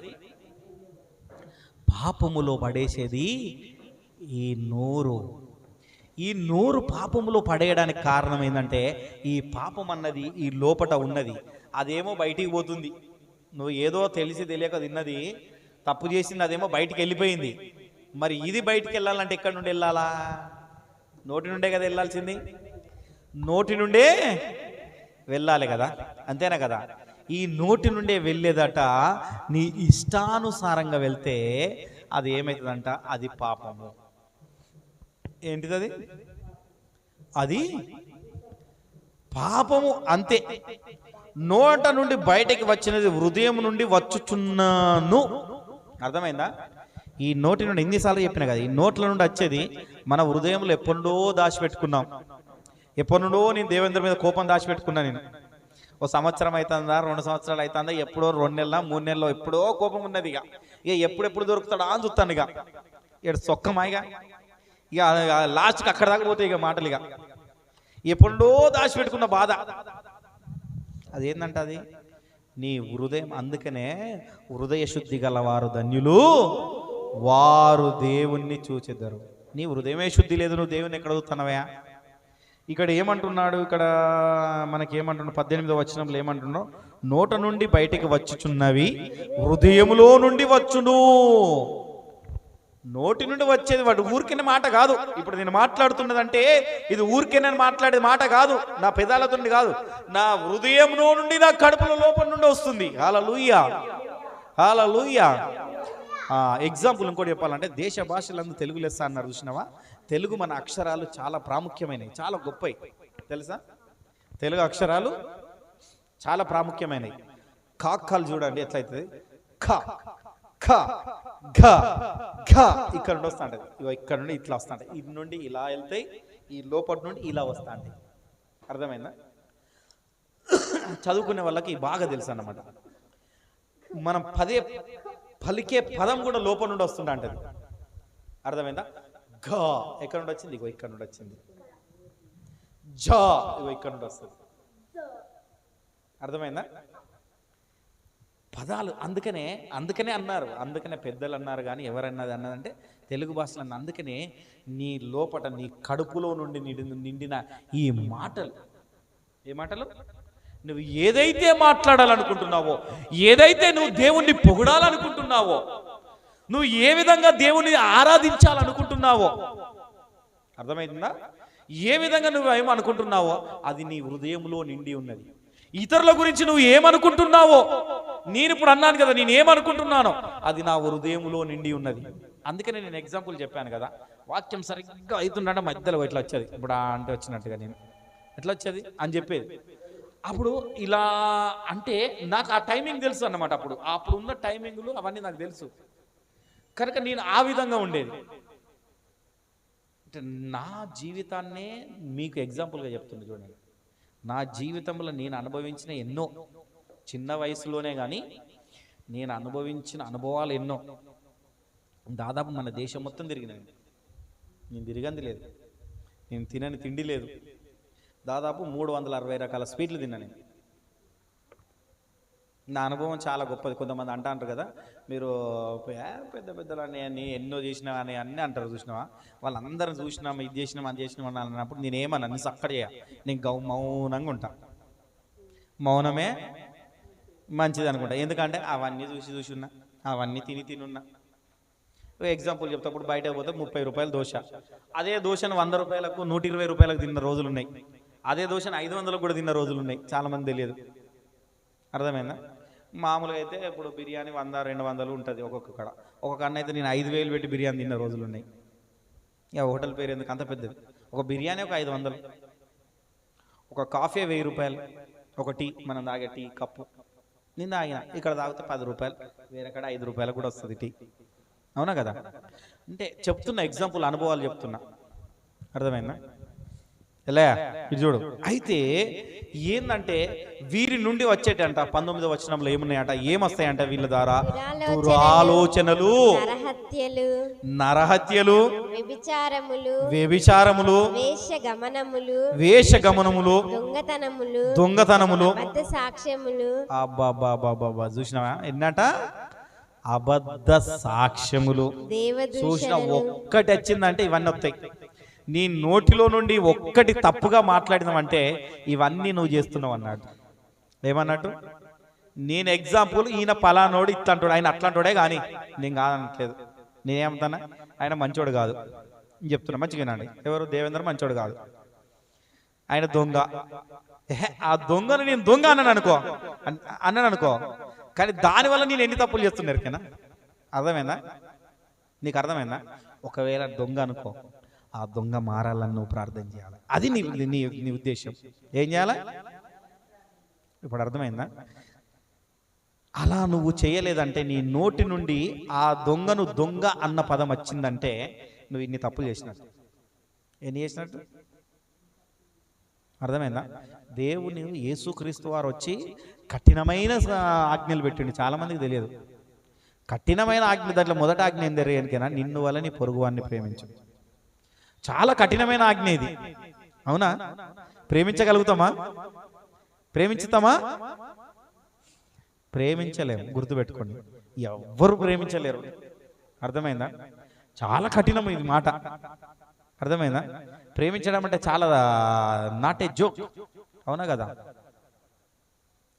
పాపములో పడేసేది ఈ నోరు. ఈ నోరు పాపములో పడేయడానికి కారణం ఏంటంటే ఈ పాపం అన్నది ఈ లోపట ఉన్నది, అదేమో బయటికి పోతుంది. నువ్వు ఏదో తెలిసి తెలియక తిన్నది, తప్పు చేసింది, అదేమో బయటికి వెళ్ళిపోయింది. మరి ఇది బయటికి వెళ్ళాలంటే ఎక్కడి నుండి వెళ్ళాలా? నోటి నుండే కదా వెళ్ళాల్సింది, నోటి నుండే వెళ్ళాలి కదా, అంతేనా కదా? ఈ నోటి నుండే వెళ్ళేదట. నీ ఇష్టానుసారంగా వెళ్తే అది ఏమవుతుందంట? అది పాపము. ఏంటిది? అది పాపము, అంతే. నోట నుండి బయటకి వచ్చినది హృదయం నుండి వచ్చుచున్నాను. అర్థమైందా? ఈ నోటి నుండి ఎన్నిసార్లు చెప్పినా కదా, ఈ నోట్ల నుండి వచ్చేది మన హృదయంలో ఎప్పుడో దాచిపెట్టుకున్నాం. ఎప్పటి నుండో నేను దేవేంద్ర మీద కోపం దాచిపెట్టుకున్నా. నేను 1 సంవత్సరం అవుతుందా, 2 సంవత్సరాలు అవుతుందా, ఎప్పుడో 2 నెలల 3 నెలల్లో ఎప్పుడో కోపం ఉన్నది. ఇక ఎప్పుడెప్పుడు దొరుకుతాడా అని చూస్తాను. ఇక సొక్కమాయిగా ఇక లాస్ట్కి అక్కడ దాకా పోతాయి ఇక మాటలు. ఇక ఎప్పుడో దాచిపెట్టుకున్న బాధ అదేంటంటే అది నీ హృదయం. అందుకనే హృదయ శుద్ధి గలవారు ధన్యులు, వారు దేవుణ్ణి చూచెదరు. నీ హృదయమే శుద్ధి లేదు, నువ్వు దేవుని ఎక్కడ చూస్తున్నావా? ఇక్కడ ఏమంటున్నాడు? ఇక్కడ మనకి ఏమంటున్నాడు? 18వ వచనంలో ఏమంటున్నాడు? నోట నుండి బయటికి వచ్చుచున్నవి హృదయములో నుండి వచ్చును. నోటి నుండి వచ్చేది వాడు ఊరికిన మాట కాదు. ఇప్పుడు నేను మాట్లాడుతున్నదంటే ఇది ఊరికే నేను మాట్లాడేది మాట కాదు, నా పెదాలతో కాదు, నా హృదయంలో నుండి, నా కడుపుల లోపల నుండి వస్తుంది. హల్లెలూయా, హల్లెలూయా. ఎగ్జాంపుల్ ఇంకోటి చెప్పాలంటే, దేశ భాషలందు తెలుగు లెస్స అన్నారు చూసినావా? తెలుగు మన అక్షరాలు చాలా ప్రాముఖ్యమైనవి, చాలా గొప్పవి తెలుసా? తెలుగు అక్షరాలు చాలా ప్రాముఖ్యమైనవి. కాకాలు చూడండి ఎట్లయితుంది, ఖ ఖ ఘ ఘ ఇక్కడ నుండి వస్తా ఉంటుంది, ఇక్కడ నుండి ఇట్లా వస్తా ఉంటాయి, ఇటు నుండి ఇలా వెళ్తాయి, ఈ లోపటి నుండి ఇలా వస్తా ఉంటాయి. అర్థమైందా? చదువుకునే వాళ్ళకి బాగా తెలుసు అన్నమాట. మనం పలికే పదం కూడా లోపల నుండి వస్తుంటా అంటది. అర్థమైందా? ఘ ఎక్కడ నుండి వచ్చింది, ఇగో ఇక్కడ నుండి వచ్చింది. ఝ ఇగో ఇక్కడ నుండి వస్తుంది. అర్థమైందా? పదాలు అందుకనే అన్నారు, అందుకనే పెద్దలు అన్నారు. కానీ ఎవరన్నది అన్నదంటే తెలుగు భాషలో అన్న. అందుకనే నీ లోపట, నీ కడుపులో నుండి నిండిన ఈ మాటలు, ఏ మాటలు? నువ్వు ఏదైతే మాట్లాడాలనుకుంటున్నావో, ఏదైతే నువ్వు దేవుణ్ణి పొగడాలనుకుంటున్నావో, నువ్వు ఏ విధంగా దేవుణ్ణి ఆరాధించాలనుకుంటున్నావో, అర్థమైందా? ఏ విధంగా నువ్వు ఏమనుకుంటున్నావో అది నీ హృదయంలో నిండి ఉన్నది. ఇతరుల గురించి నువ్వు ఏమనుకుంటున్నావో, నేను ఇప్పుడు అన్నాను కదా, నేను ఏమనుకుంటున్నానో అది నా హృదయంలో నిండి ఉన్నది. అందుకనే నేను ఎగ్జాంపుల్ చెప్పాను కదా, వాక్యం సరిగ్గా అవుతుండ మధ్యలో ఇట్లా వచ్చేది. ఇప్పుడు అంటే వచ్చినట్టుగా నేను ఎట్లా వచ్చేది అని చెప్పేది. అప్పుడు ఇలా అంటే నాకు ఆ టైమింగ్ తెలుసు అన్నమాట. అప్పుడు ఉన్న టైమింగ్లు అవన్నీ నాకు తెలుసు కనుక నేను ఆ విధంగా ఉండేది. అంటే నా జీవితాన్నే మీకు ఎగ్జాంపుల్గా చెప్తుంది చూడండి. నా జీవితంలో నేను అనుభవించిన ఎన్నో, చిన్న వయసులోనే కానీ నేను అనుభవించిన అనుభవాలు ఎన్నో. దాదాపు మన దేశం మొత్తం తిరిగినాను. నేను తిరిగింది లేదు, నేను తినని తిండి లేదు. దాదాపు 360 రకాల స్వీట్లు తిన్నాను నేను. నా అనుభవం చాలా గొప్పది. కొంతమంది అంటారు కదా, మీరు పెద్ద పెద్దలు అని ఎన్నో చేసినా అని అన్నీ అంటారు చూసినావా? వాళ్ళందరూ చూసినాం, ఇది చేసినాం, అది చేసినాం అని అన్నప్పుడు నేనేమన్నా నీ అక్కడ నేను మౌనంగా ఉంటా. మౌనమే మంచిది అనుకుంటా. ఎందుకంటే అవన్నీ చూసి ఉన్నా, అవన్నీ తినున్నా. ఎగ్జాంపుల్ చెప్తాప్పుడు బయటకు పోతే 30 రూపాయల దోశ, అదే దోశను 100 రూపాయలకు 120 రూపాయలకు తిన్న రోజులు ఉన్నాయి. అదే దోశను 500 కూడా తిన్న రోజులు ఉన్నాయి. చాలామంది తెలియదు. అర్థమైందా? మామూలుగా అయితే ఇప్పుడు బిర్యానీ 100-200 ఉంటుంది ఒక్కొక్క కడ. ఒక్కొక్క అన్న అయితే నేను 5,000 పెట్టి బిర్యానీ తిన్న రోజులు ఉన్నాయి. ఇక హోటల్ పేరు ఎందుకు అంత పెద్దది. ఒక బిర్యానీ ఒక 500, ఒక కాఫీ 1000 రూపాయలు, ఒక టీ మనం తాగే టీ కప్పు నేను తాగిన. ఇక్కడ తాగితే 10 రూపాయలు, వేరే కడ 5 రూపాయలు కూడా వస్తుంది టీ. అవునా కదా? అంటే చెప్తున్నా ఎగ్జాంపుల్, అనుభవాలు చెప్తున్నా. అర్థమైందా? ఎలా ఇది చూడు. అయితే ఏందంటే వీరి నుండి వచ్చేటంట 19వ వచనంలో ఏమున్నాయంట, ఏమొస్తాయంట వీళ్ళ ద్వారా? దురాలోచనలు, నరహత్యలు, వ్యభిచారములు, వేషగమనములు, దొంగతనములు, అబ్బా చూసినావా ఎన్నట? అబద్ధ సాక్ష్యములు. చూసిన ఒక్కటి వచ్చిందంటే ఇవన్నీ వస్తాయి. నీ నోటిలో నుండి ఒక్కటి తప్పుగా మాట్లాడినావంటే ఇవన్నీ నువ్వు చేస్తున్నావు అన్నాడు. ఏమన్నట్టు? నేను ఎగ్జాంపుల్, ఈయన పలానోడు ఇట్లాంటోడు, ఆయన అట్లాంటోడే కానీ నేను కాదనట్లేదు. నేనేమంటానా? ఆయన మంచోడు కాదు చెప్తున్నా. మంచిగానండి. ఎవరు? దేవేంద్ర మంచోడు కాదు, ఆయన దొంగ. ఆ దొంగను నేను దొంగ అన్నాను అనుకో, కానీ దానివల్ల నేను ఎన్ని తప్పులు చేస్తున్నారు కదా? అర్థమైందా? నీకు అర్థమైందా? ఒకవేళ దొంగ అనుకో, ఆ దొంగ మారాలని నువ్వు ప్రార్థన చేయాలి. అది నీ ఉద్దేశం. ఏం చేయాలి? ఇప్పుడు అర్థమైందా? అలా నువ్వు చేయలేదంటే నీ నోటి నుండి ఆ దొంగను దొంగ అన్న పదం వచ్చిందంటే నువ్వు ఇన్ని తప్పులు చేసినట్టు. ఎన్ని చేసినట్టు? అర్థమైందా? దేవుని యేసుక్రీస్తు వారు వచ్చి కఠినమైన ఆజ్ఞలు పెట్టిండు. చాలా మందికి తెలియదు. కఠినమైన ఆజ్ఞ, దాంట్లో మొదటి ఆజ్ఞ ఏం తెలియనికైనా నిన్ను వల్ల నీ పొరుగువాన్ని ప్రేమించు. చాలా కఠినమైన ఆజ్ఞ ఇది. అవునా? ప్రేమించగలుగుతామా? ప్రేమించుతామా? ప్రేమించలేము. గుర్తుపెట్టుకోండి, ఎవ్వరు ప్రేమించలేరు. అర్థమైందా? చాలా కఠినం ఇది మాట. అర్థమైందా? ప్రేమించడం అంటే చాలా నాట్ ఏ జోక్. అవునా కదా?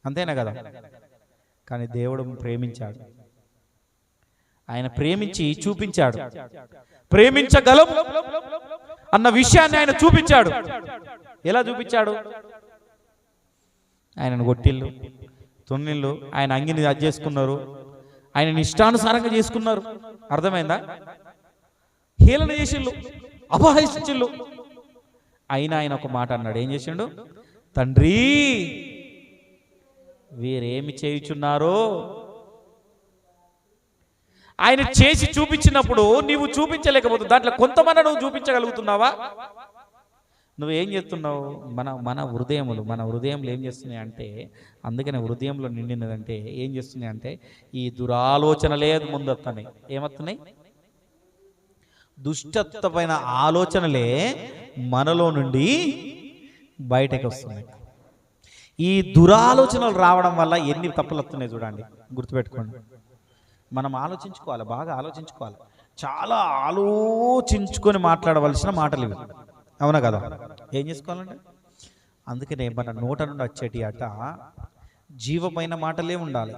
అంతేనా కదా? కానీ దేవుడు ప్రేమించాడు. ఆయన ప్రేమించి చూపించాడు. ప్రేమించగలం అన్న విషయాన్ని ఆయన చూపించాడు. ఎలా చూపించాడు? ఆయనను కొట్టిళ్ళు, తొన్నిళ్ళు, ఆయన అంగిని అది చేసుకున్నారు, ఆయన ఇష్టానుసారంగా చేసుకున్నారు. అర్థమైందా? హేళన చేసిళ్ళు, అపహసించిళ్ళు. అయినా ఆయన ఒక మాట అన్నాడు. ఏం చేసిండు? తండ్రి, వీరేమి చేయుచున్నారో. ఆయన చేసి చూపించినప్పుడు నీవు చూపించలేకపోతుంది. దాంట్లో కొంతమంది నువ్వు చూపించగలుగుతున్నావా? నువ్వేం చేస్తున్నావు? మన హృదయంలో ఏం చేస్తున్నాయి అంటే, అందుకనే హృదయంలో నిండినదంటే ఏం చేస్తున్నాయి అంటే, ఈ దురాలోచనలే ముందొస్తున్నాయి. ఏమవుతున్నాయి? దుష్టత్వమైన ఆలోచనలే మనలో నుండి బయటకు వస్తున్నాయి. ఈ దురాలోచనలు రావడం వల్ల ఎన్ని తప్పులు వస్తున్నాయి చూడండి, గుర్తుపెట్టుకోండి. మనం ఆలోచించుకోవాలి, బాగా ఆలోచించుకోవాలి. చాలా ఆలోచించుకొని మాట్లాడవలసిన మాటలు ఇవి, అవునా కదా? ఏం చేసుకోవాలంటే, అందుకనే మన నోట నుండి వచ్చేటి అట జీవమైన మాటలే ఉండాలి.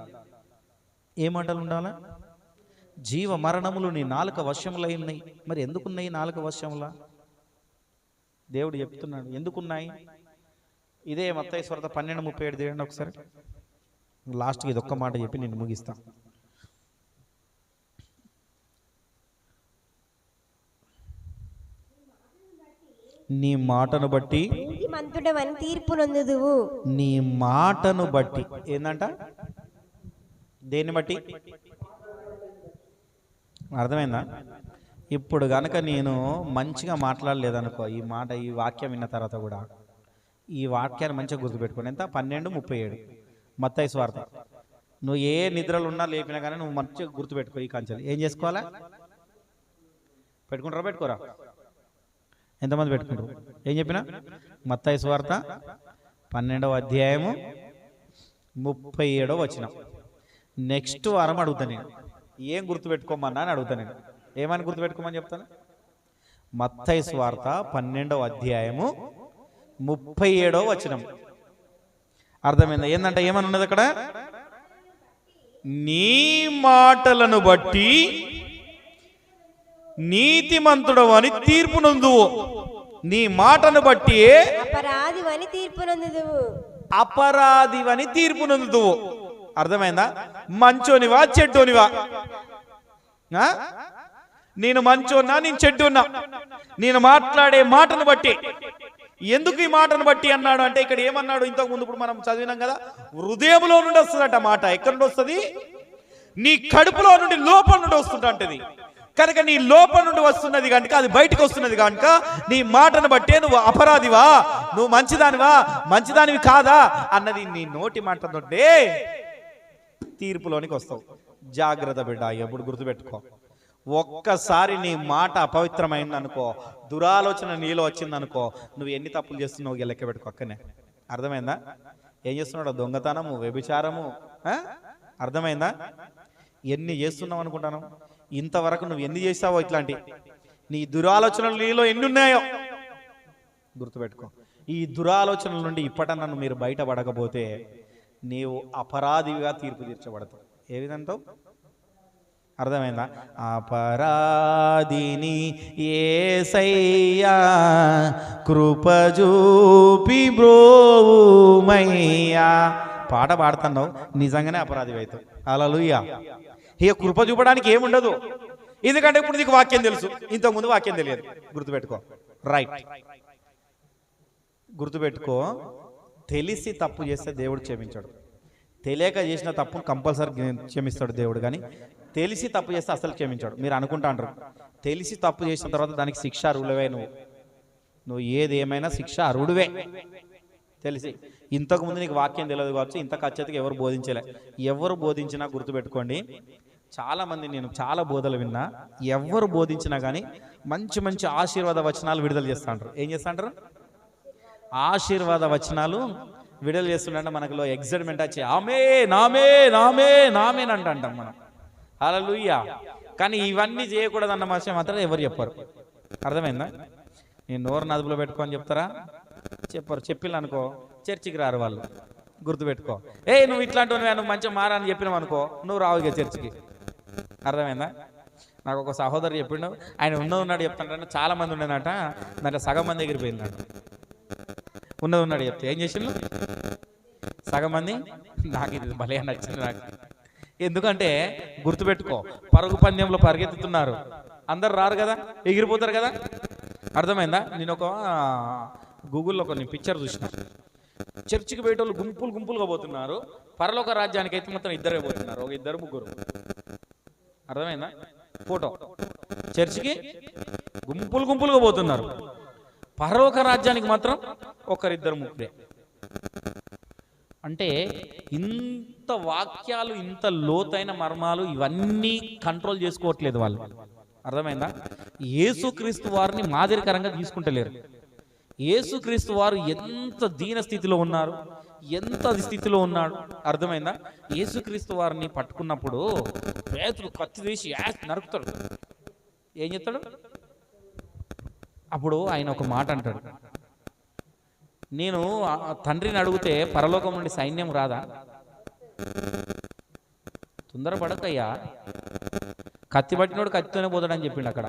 ఏ మాటలు ఉండాలి? జీవ మరణములు నీ నాలుక వశములై ఉన్నాయి. మరి ఎందుకున్నాయి నాలుక వశములా? దేవుడు చెప్తున్నాడు ఎందుకున్నాయి. ఇదే మత్తయి సువార్త 12:37 తీయండి ఒకసారి. లాస్ట్కి ఇది ఒక్క మాట చెప్పి నేను ముగిస్తా. నీ మాటను బట్టి నీతిమంతుడవని తీర్పు నొందుదువు. నీ మాటను బట్టి ఏందంట? దేన్ని బట్టి? అర్థమైందా? ఇప్పుడు గనక నేను మంచిగా మాట్లాడలేదనుకో, ఈ వాక్యం విన్న తర్వాత కూడా ఈ వాక్యాన్ని మంచిగా గుర్తుపెట్టుకోండి. ఎంత? 12:37 మత్తయి సువార్త. నువ్వు ఏ నిద్రలు ఉన్నా లేపినా కానీ నువ్వు మంచిగా గుర్తుపెట్టుకో. ఈ కంచెలు ఏం చేసుకోవాలా? పెట్టుకోరా? ఎంతమంది పెట్టుకుంటారు? ఏం చెప్పినా? మత్తయి సువార్త 12:37 వచనం. నెక్స్ట్ వారం అడుగుతా నేను, ఏం గుర్తుపెట్టుకోమన్నా అని అడుగుతా నేను. ఏమని గుర్తుపెట్టుకోమని చెప్తాను? మత్తయి సువార్త 12:37 వచనం. అర్థమైందా? ఏందంట? ఏమని ఉన్నది అక్కడ? నీ మాటలను బట్టి నీతిమంతుడవు అని తీర్పు నొందువు. నీ మాటను బట్టి అపరాధివని తీర్పు నొందుదువు. అపరాధివని తీర్పు నొందుదువు. అర్థమైందా? మంచోనివా చెడ్డోనివా? నేను మంచోన్నా నేను చెడ్డోన్నా? నేను మాట్లాడే మాటను బట్టి. ఎందుకు ఈ మాటను బట్టి అన్నాడు అంటే, ఇక్కడ ఏమన్నాడు ఇంతకు ముందు ఇప్పుడు మనం చదివినాం కదా, హృదయంలో నుండి వస్తుందట మాట. ఎక్కడి నుండి వస్తుంది? నీ కడుపులో నుండి, లోపల నుండి వస్తుంటది. కనుక నీ లోపల నుండి వస్తున్నది కనుక, అది బయటకు వస్తున్నది కనుక, నీ మాటను బట్టే నువ్వు అపరాధివా, నువ్వు మంచిదానివి కాదా అన్నది నీ నోటి మాటతోటే తీర్పులోనికి వస్తావు. జాగ్రత్త బిడ్డ, ఎప్పుడు గుర్తుపెట్టుకో. ఒక్కసారి నీ మాట అపవిత్రమైందనుకో, దురాలోచన నీలో వచ్చిందనుకో, నువ్వు ఎన్ని తప్పులు చేస్తున్నావు లెక్క పెట్టుకో అక్కనే. అర్థమైందా? ఏం చేస్తున్నాడు? దొంగతనము, వ్యభిచారము. అర్థమైందా? ఎన్ని చేస్తున్నావు అనుకుంటాను? ఇంతవరకు నువ్వు ఎన్ని చేస్తావో ఇట్లాంటి నీ దురాలోచనలు నీలో ఎన్ని ఉన్నాయో గుర్తుపెట్టుకో. ఈ దురాలోచనల నుండి ఇప్పటన్నా మీరు బయటపడకపోతే నీవు అపరాధిగా తీర్పు తీర్చబడతావు. ఏ విధంగా? అర్థమైందా? అపరాధిని యేసయ్యా కృపజూపి బ్రోవుమయ్యా. పాట పాడుతున్నావు, నిజంగానే అపరాధి అవుతావు. హల్లెలూయా. ఇక కృప చూపడానికి ఏముండదు, ఎందుకంటే ఇప్పుడు నీకు వాక్యం తెలుసు, ఇంతకుముందు వాక్యం తెలియదు. గుర్తుపెట్టుకో. రైట్, గుర్తుపెట్టుకో. తెలిసి తప్పు చేస్తే దేవుడు క్షమించాడు. తెలియక చేసిన తప్పును కంపల్సరీ క్షమిస్తాడు దేవుడు, కానీ తెలిసి తప్పు చేస్తే అసలు క్షమించాడు. మీరు అనుకుంటా అంటారు, తెలిసి తప్పు చేసిన తర్వాత దానికి శిక్ష అర్హులవే. నువ్వు ఏది ఏమైనా శిక్ష అర్హుడివే. తెలిసి ఇంతకుముందు నీకు వాక్యం తెలియదు కావచ్చు, ఇంత ఖచ్చితంగా ఎవరు బోధించలే. ఎవరు బోధించినా గుర్తుపెట్టుకోండి, చాలామంది నేను చాలా బోధలు విన్నా, ఎవరు బోధించినా కానీ మంచి మంచి ఆశీర్వాద వచనాలు విడుదల చేస్తూ ఉంటారు. ఏం చేస్తూ ఉంటారు? ఆశీర్వాద వచనాలు విడుదల చేస్తుంటే మనకులో ఎగ్జైట్మెంట్ వచ్చి ఆమేన్ ఆమేన్ ఆమేన్ ఆమేన్ అంటాం మనం. హల్లెలూయా. కానీ ఇవన్నీ చేయకూడదన్న మాట మాత్రం ఎవరు చెప్పరు. అర్థమైందా? నేను నోరు నదుపులో పెట్టుకోని చెప్తారా? చెప్పరు. చెప్పిల్లు అనుకో చర్చికి రారు వాళ్ళు. గుర్తుపెట్టుకో. నువ్వు ఇట్లాంటి నువ్వు మంచిగా మారని చెప్పినావు అనుకో, నువ్వు రావుగా చర్చికి. అర్థమైందా? నాకు ఒక సహోదరు చెప్పిండు, ఆయన ఉన్నాడు చెప్తాడంటే చాలా మంది ఉండేనట, దాంట్లో సగం మంది ఎగిరిపోయిందట. ఉన్నాడు చెప్తే ఏం చేసిండు? సగం మంది. నాకు ఇది భలే నచ్చింది నాకు. ఎందుకంటే గుర్తుపెట్టుకో, పరుగు పందెంలో పరిగెత్తుతున్నారు, అందరు రారు కదా, ఎగిరిపోతారు కదా. అర్థమైందా? నేను ఒక గూగుల్లో కొన్ని పిక్చర్ చూసిన, చర్చికి పోయేటోళ్ళు గుంపులుగా పోతున్నారు, పరలోక రాజ్యానికి అయితే మొత్తం ఇద్దరే పోతున్నారు, ఒక ఇద్దరు ముగ్గురు. అర్థమైందా? ఫోటో, చర్చికి గుంపులుగా పోతున్నారు, పరలోక రాజ్యానికి మాత్రం ఒకరిద్దరు ముగ్గురే. అంటే ఇంత వాక్యాలు, ఇంత లోతైన మర్మాలు ఇవన్నీ కంట్రోల్ చేసుకోవట్లేదు వాళ్ళు. అర్థమైందా? యేసుక్రీస్తు వారిని మాదిరికరంగా తీసుకుంటలేరు. యేసుక్రీస్తు వారు ఎంత దీన స్థితిలో ఉన్నారు, ఎంత స్థితిలో ఉన్నాడు. అర్థమైందా? యేసుక్రీస్తు వారిని పట్టుకున్నప్పుడు పేతురు కత్తి తీసి నరుకుతాడు. ఏం చెప్తాడు? అప్పుడు ఆయన ఒక మాట అంటాడు, నేను తండ్రిని అడిగితే పరలోకం నుండి సైన్యం రాదా? తొందరపడకయ్యా, కత్తి పట్టినోడు కత్తితోనే పోతాడని చెప్పిండు. అక్కడ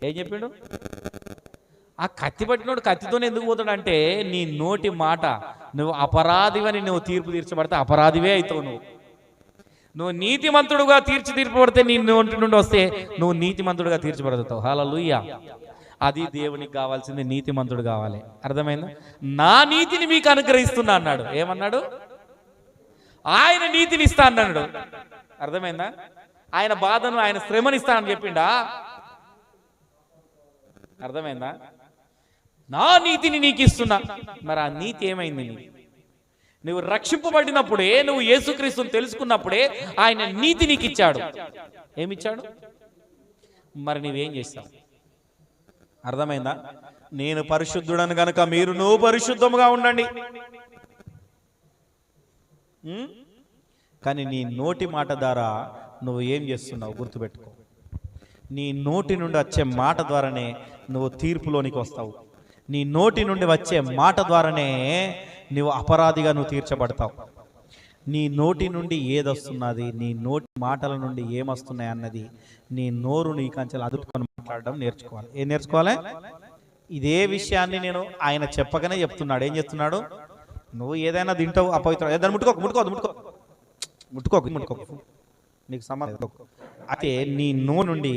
ఏం చెప్పిండు? ఆ కత్తి పట్టినోడు కత్తితోనే ఎందుకు పోతాడంటే, నీ నోటి మాట, నువ్వు అపరాధివని నువ్వు తీర్పు తీర్చబడితే అపరాధివే అవుతావు. నువ్వు నీతిమంతుడుగా తీర్చబడితే నీ నోటి నుండి వస్తే నువ్వు నీతిమంతుడుగా తీర్చబడతావు. హల్లెలూయా. అది దేవునికి కావాల్సింది, నీతిమంతుడు కావాలి. అర్థమైందా? నా నీతిని మీకు అనుగ్రహిస్తున్నా అన్నాడు. ఏమన్నాడు? ఆయన నీతిని ఇస్తా అన్నాడు. అర్థమైందా? ఆయన బాధను, ఆయన శ్రమని ఇస్తానని చెప్పిండా? అర్థమైందా? నా నీతిని నీకు ఇస్తున్నా. మరి ఆ నీతి ఏమైంది? నువ్వు రక్షింపబడినప్పుడే, నువ్వు యేసుక్రీస్తుని తెలుసుకున్నప్పుడే ఆయన నీతి నీకు ఇచ్చాడు. ఏమిచ్చాడు? మరి నువ్వేం చేస్తావు? అర్థమైందా? నేను పరిశుద్ధుడను గనుక మీరు నువ్వు పరిశుద్ధముగా ఉండండి. కానీ నీ నోటి మాట ద్వారా నువ్వు ఏం చేస్తున్నావు గుర్తుపెట్టుకో. నీ నోటి నుండి వచ్చే మాట ద్వారానే నువ్వు తీర్పులోనికి వస్తావు. నీ నోటి నుండి వచ్చే మాట ద్వారానే నువ్వు అపరాధిగా నువ్వు తీర్చబడతావు. నీ నోటి నుండి ఏదొస్తున్నది, నీ నోటి మాటల నుండి ఏమొస్తున్నాయి అన్నది నీ నోరు నీ కంచెలు అదుపుకొని మాట్లాడడం నేర్చుకోవాలి. ఏం నేర్చుకోవాలి? ఇదే విషయాన్ని నేను ఆయన చెప్పగానే చెప్తున్నాడు. ఏం చెప్తున్నాడు? నువ్వు ఏదైనా తింటావు అపవిత్రం, ఏదైనా ముట్టుకోకు, నీకు సంబంధం. అయితే నీ నోరు నుండి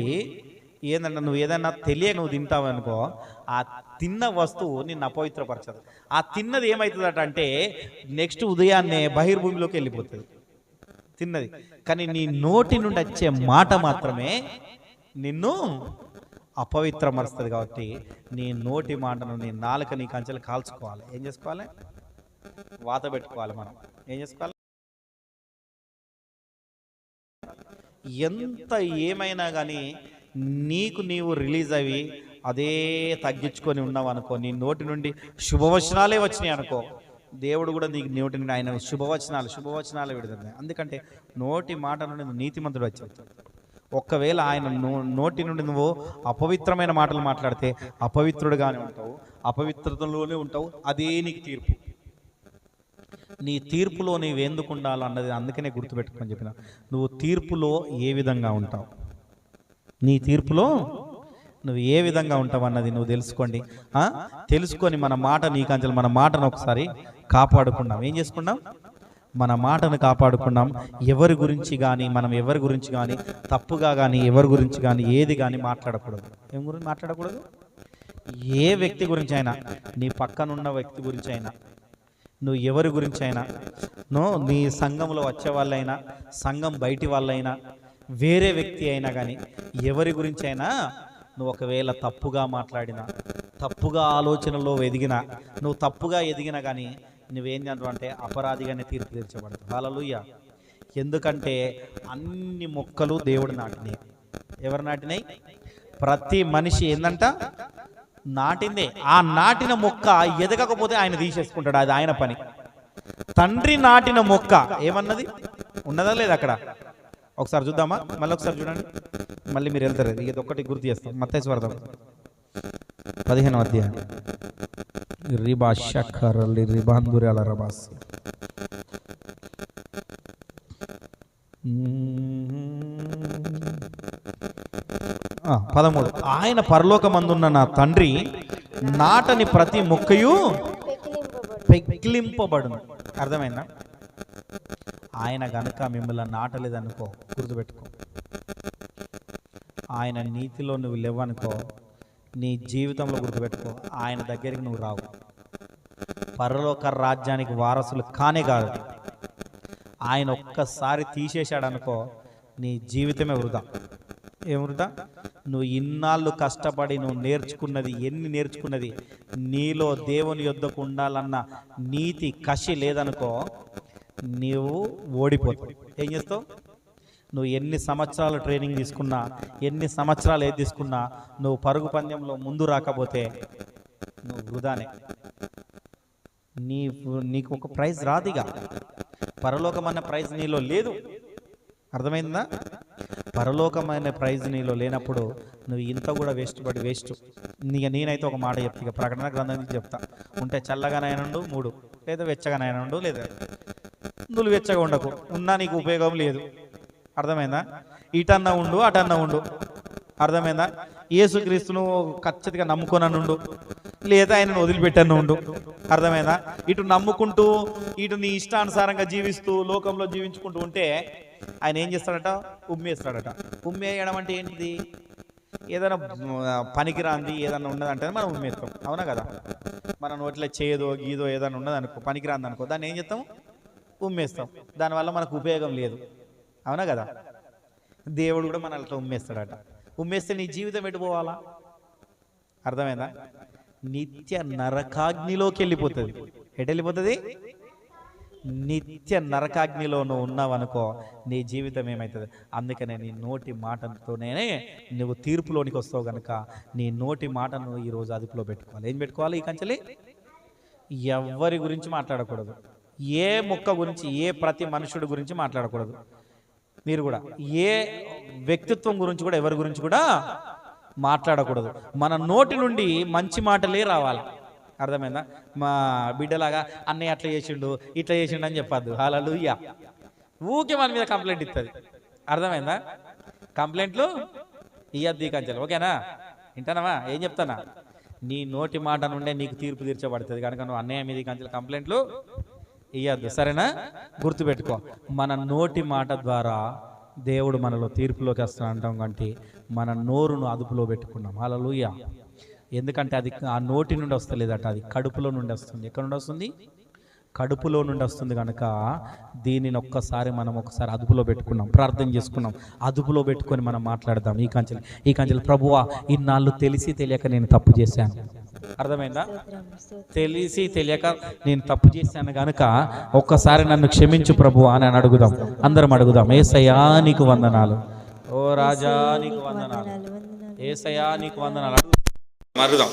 ఏంటంటే, నువ్వు ఏదైనా తెలియక నువ్వు తింటావు అనుకో, ఆ తిన్న వస్తువు నిన్ను అపవిత్రపరచదు. ఆ తిన్నది ఏమవుతుందట అంటే నెక్స్ట్ ఉదయాన్నే బహిర్భూమిలోకి వెళ్ళిపోతుంది తిన్నది. కానీ నీ నోటి నుండి వచ్చే మాట మాత్రమే నిన్ను అపవిత్రమరుస్తుంది. కాబట్టి నీ నోటి మాటను, నీ నాలుక, నీ కంచెలు కాల్చుకోవాలి. ఏం చేసుకోవాలి? వాత పెట్టుకోవాలి. మనం ఏం చేసుకోవాలి? ఎంత ఏమైనా కానీ నీకు నీవు రిలీజ్ అవి అదే తగ్గించుకొని ఉన్నావు అనుకో, నీ నోటి నుండి శుభవచనాలే వచ్చినాయి అనుకో, దేవుడు కూడా నీకు నోటి నుండి ఆయన శుభవచనాలు విడుదల. ఎందుకంటే నోటి మాట నుండి నీతిమంతుడు వచ్చాడు. ఒక్కవేళ ఆయన నోటి నుండి నువ్వు అపవిత్రమైన మాటలు మాట్లాడితే అపవిత్రుడుగానే ఉంటావు, అపవిత్రతలోనే ఉంటావు. అదే నీకు తీర్పు. నీ తీర్పులో నీవు ఎందుకు ఉండాలో అన్నది అందుకనే గుర్తుపెట్టుకోని చెప్పిన. నువ్వు తీర్పులో ఏ విధంగా ఉంటావు, నీ తీర్పులో నువ్వు ఏ విధంగా ఉంటావు అన్నది నువ్వు తెలుసుకోండి. తెలుసుకొని మన మాట, నీ కంచెలు మన మాటను ఒకసారి కాపాడుకున్నాం. ఏం చేసుకున్నాం? మన మాటను కాపాడుకున్నాం. ఎవరి గురించి కానీ, మనం ఎవరి గురించి కానీ తప్పుగా కానీ, ఎవరి గురించి కానీ ఏది కానీ మాట్లాడకూడదు. ఏం గురించి మాట్లాడకూడదు? ఏ వ్యక్తి గురించి అయినా, నీ పక్కనున్న వ్యక్తి గురించి అయినా, నువ్వు ఎవరి గురించి అయినా, నీ సంఘంలో వచ్చే వాళ్ళైనా, సంఘం బయటి వాళ్ళైనా, వేరే వ్యక్తి అయినా కానీ ఎవరి గురించి అయినా నువ్వు ఒకవేళ తప్పుగా మాట్లాడినా, తప్పుగా ఆలోచనలో ఎదిగినా, నువ్వు తప్పుగా ఎదిగినా కానీ నువ్వేం చేస్తావు అంటే అపరాధిగానే తీర్పు తీర్చబడతావు. హల్లెలూయా. ఎందుకంటే అన్ని మొక్కలు దేవుడు నాటినాయి. ఎవరు నాటినాయి? ప్రతి మనిషి ఏందంట? నాటిందే. ఆ నాటిన మొక్క ఎదగకపోతే ఆయన తీసేసుకుంటాడు, అది ఆయన పని. తండ్రి నాటిన మొక్క ఏమన్నది? ఉన్నదా లేదా అక్కడ? ఒకసారి చూద్దామా? మళ్ళీ ఒకసారి చూడండి, మళ్ళీ మీరు వెళ్తారు. ఇది ఒక్కటి గుర్తు చేస్తాం. మత్తయి సువార్త 15వ అధ్యాయం. 13 ఆయన పరలోకమందున్న నా తండ్రి నాటని ప్రతి మొక్కయు పెకిలింపబడును. అర్థమైందా? ఆయన గనుక మిమ్మల్ని నాటలేదనుకో, గుర్తుపెట్టుకో, ఆయన నీతిలో నువ్వు లేవనుకో, నీ జీవితంలో గుర్తుపెట్టుకో, ఆయన దగ్గరికి నువ్వు రావు. పరలోక రాజ్యానికి వారసులు కానే కాదు. ఆయన ఒక్కసారి తీసేశాడనుకో, నీ జీవితమే వృధా. ఏం వృధా? నువ్వు ఇన్నాళ్ళు కష్టపడి నువ్వు నేర్చుకున్నది నీలో దేవుని యొద్దకు ఉండాలన్న నీతి కసి లేదనుకో, నీవు ఓడిపోతావు. ఏం చేస్తావు? నువ్వు ఎన్ని సంవత్సరాలు ట్రైనింగ్ తీసుకున్నా, ఎన్ని సంవత్సరాలు ఏది తీసుకున్నా, నువ్వు పరుగు పందెంలో ముందు రాకపోతే నువ్వు వృధానే. నీకు ఒక ప్రైజ్ రాదిగా. పరలోకమైన ప్రైజ్ నీలో లేదు. అర్థమైందా? పరలోకమైన ప్రైజ్ నీలో లేనప్పుడు నువ్వు ఇంత కూడా వేస్ట్. నేనైతే ఒక మాట చెప్తా, ప్రకటన గ్రంథం నుంచి చెప్తా. ఉంటే చల్లగానైనా 3, లేదా వెచ్చగానైనా లేదా నువ్వు వెచ్చగా ఉండకు, ఉన్నా నీకు ఉపయోగం లేదు. అర్థమైందా? ఇటన్నా ఉండు, అటన్నా ఉండు. అర్థమైందా? యేసుక్రీస్తును ఖచ్చితంగా నమ్ముకోననుండు, లేదా ఆయనను వదిలిపెట్టను ఉండు. అర్థమైందా? ఇటు నమ్ముకుంటూ ఇటు నీ ఇష్టానుసారంగా జీవిస్తూ లోకంలో జీవించుకుంటూ ఉంటే ఆయన ఏం చేస్తాడట? ఉమ్మేస్తాడట. ఉమ్మేయడం అంటే ఏంటిది? ఏదైనా పనికిరాంది ఏదన్నా ఉన్నదంటే మనం ఉమ్మేస్తాం. అవునా కదా? మన నోట్లో చేయదో గీదో ఏదైనా ఉన్నదనుకో, పనికిరాంది అనుకో, దాన్ని ఏం చేస్తాం? ఉమ్మేస్తాం. దానివల్ల మనకు ఉపయోగం లేదు. అవునా కదా? దేవుడు కూడా మన అట్లా ఉమ్మేస్తాడట. ఉమ్మేస్తే నీ జీవితం ఎటుపోవాలా? అర్థమైందా? నిత్య నరకాగ్నిలోకి వెళ్ళిపోతుంది. ఎటు వెళ్ళిపోతుంది? నిత్య నరకాగ్నిలో నువ్వు ఉన్నావనుకో, నీ జీవితం ఏమవుతుంది? అందుకనే నీ నోటి మాటతోనే నువ్వు తీర్పులోనికి వస్తావు కనుక నీ నోటి మాటను ఈరోజు అదుపులో పెట్టుకోవాలి. ఏం పెట్టుకోవాలి? ఈ కంచెలి ఎవరి గురించి మాట్లాడకూడదు. ఏ మొక్క గురించి, ఏ ప్రతి మనుషుడి గురించి మాట్లాడకూడదు. మీరు కూడా ఏ వ్యక్తిత్వం గురించి కూడా, ఎవరి గురించి కూడా మాట్లాడకూడదు. మన నోటి నుండి మంచి మాటలే రావాలి. అర్థమైందా? మా బిడ్డలాగా అన్నయ్య అట్లా చేసిండు, ఇట్లా చేసిండు అని చెప్పద్దు. హల్లెలూయా. ఊకే మన మీద కంప్లైంట్ ఇస్తుంది. అర్థమైందా? కంప్లైంట్లు ఇయ్యద్దు ఈ కంచెలు. ఓకేనా? వింటానవా? ఏం చెప్తానా? నీ నోటి మాట నుండే నీకు తీర్పు తీర్చబడుతుంది కనుక నువ్వు అన్నయ్య మీద ఈ కంచెలు కంప్లైంట్లు ఇయ్యద్దు. సరేనా? గుర్తుపెట్టుకో, మన నోటి మాట ద్వారా దేవుడు మనలో తీర్పులోకి వస్తాను అంటాం కంటే మన నోరును అదుపులో పెట్టుకున్నాం. హల్లెలూయా. ఎందుకంటే అది ఆ నోటి నుండి వస్తలేదట, అది కడుపులో నుండి వస్తుంది. ఎక్కడ నుండి వస్తుంది? కడుపులో నుండి వస్తుంది. కనుక దీనిని ఒకసారి అదుపులో పెట్టుకున్నాం, ప్రార్థన చేసుకున్నాం, అదుపులో పెట్టుకొని మనం మాట్లాడదాం. ఈ కంచెలు ప్రభువా, ఇన్నాళ్ళు తెలిసి తెలియక నేను తప్పు చేశాను. అర్థమైందా? తెలిసి తెలియక నేను తప్పు చేశాను కనుక ఒక్కసారి నన్ను క్షమించు ప్రభువా అని అడుగుదాం. అందరం అడుగుదాం. యేసయ్యా నీకు వందనాలు, ఓ రాజా నీకు వందనాలు, యేసయ్యా నీకు వందనాలు అడుగుదాం.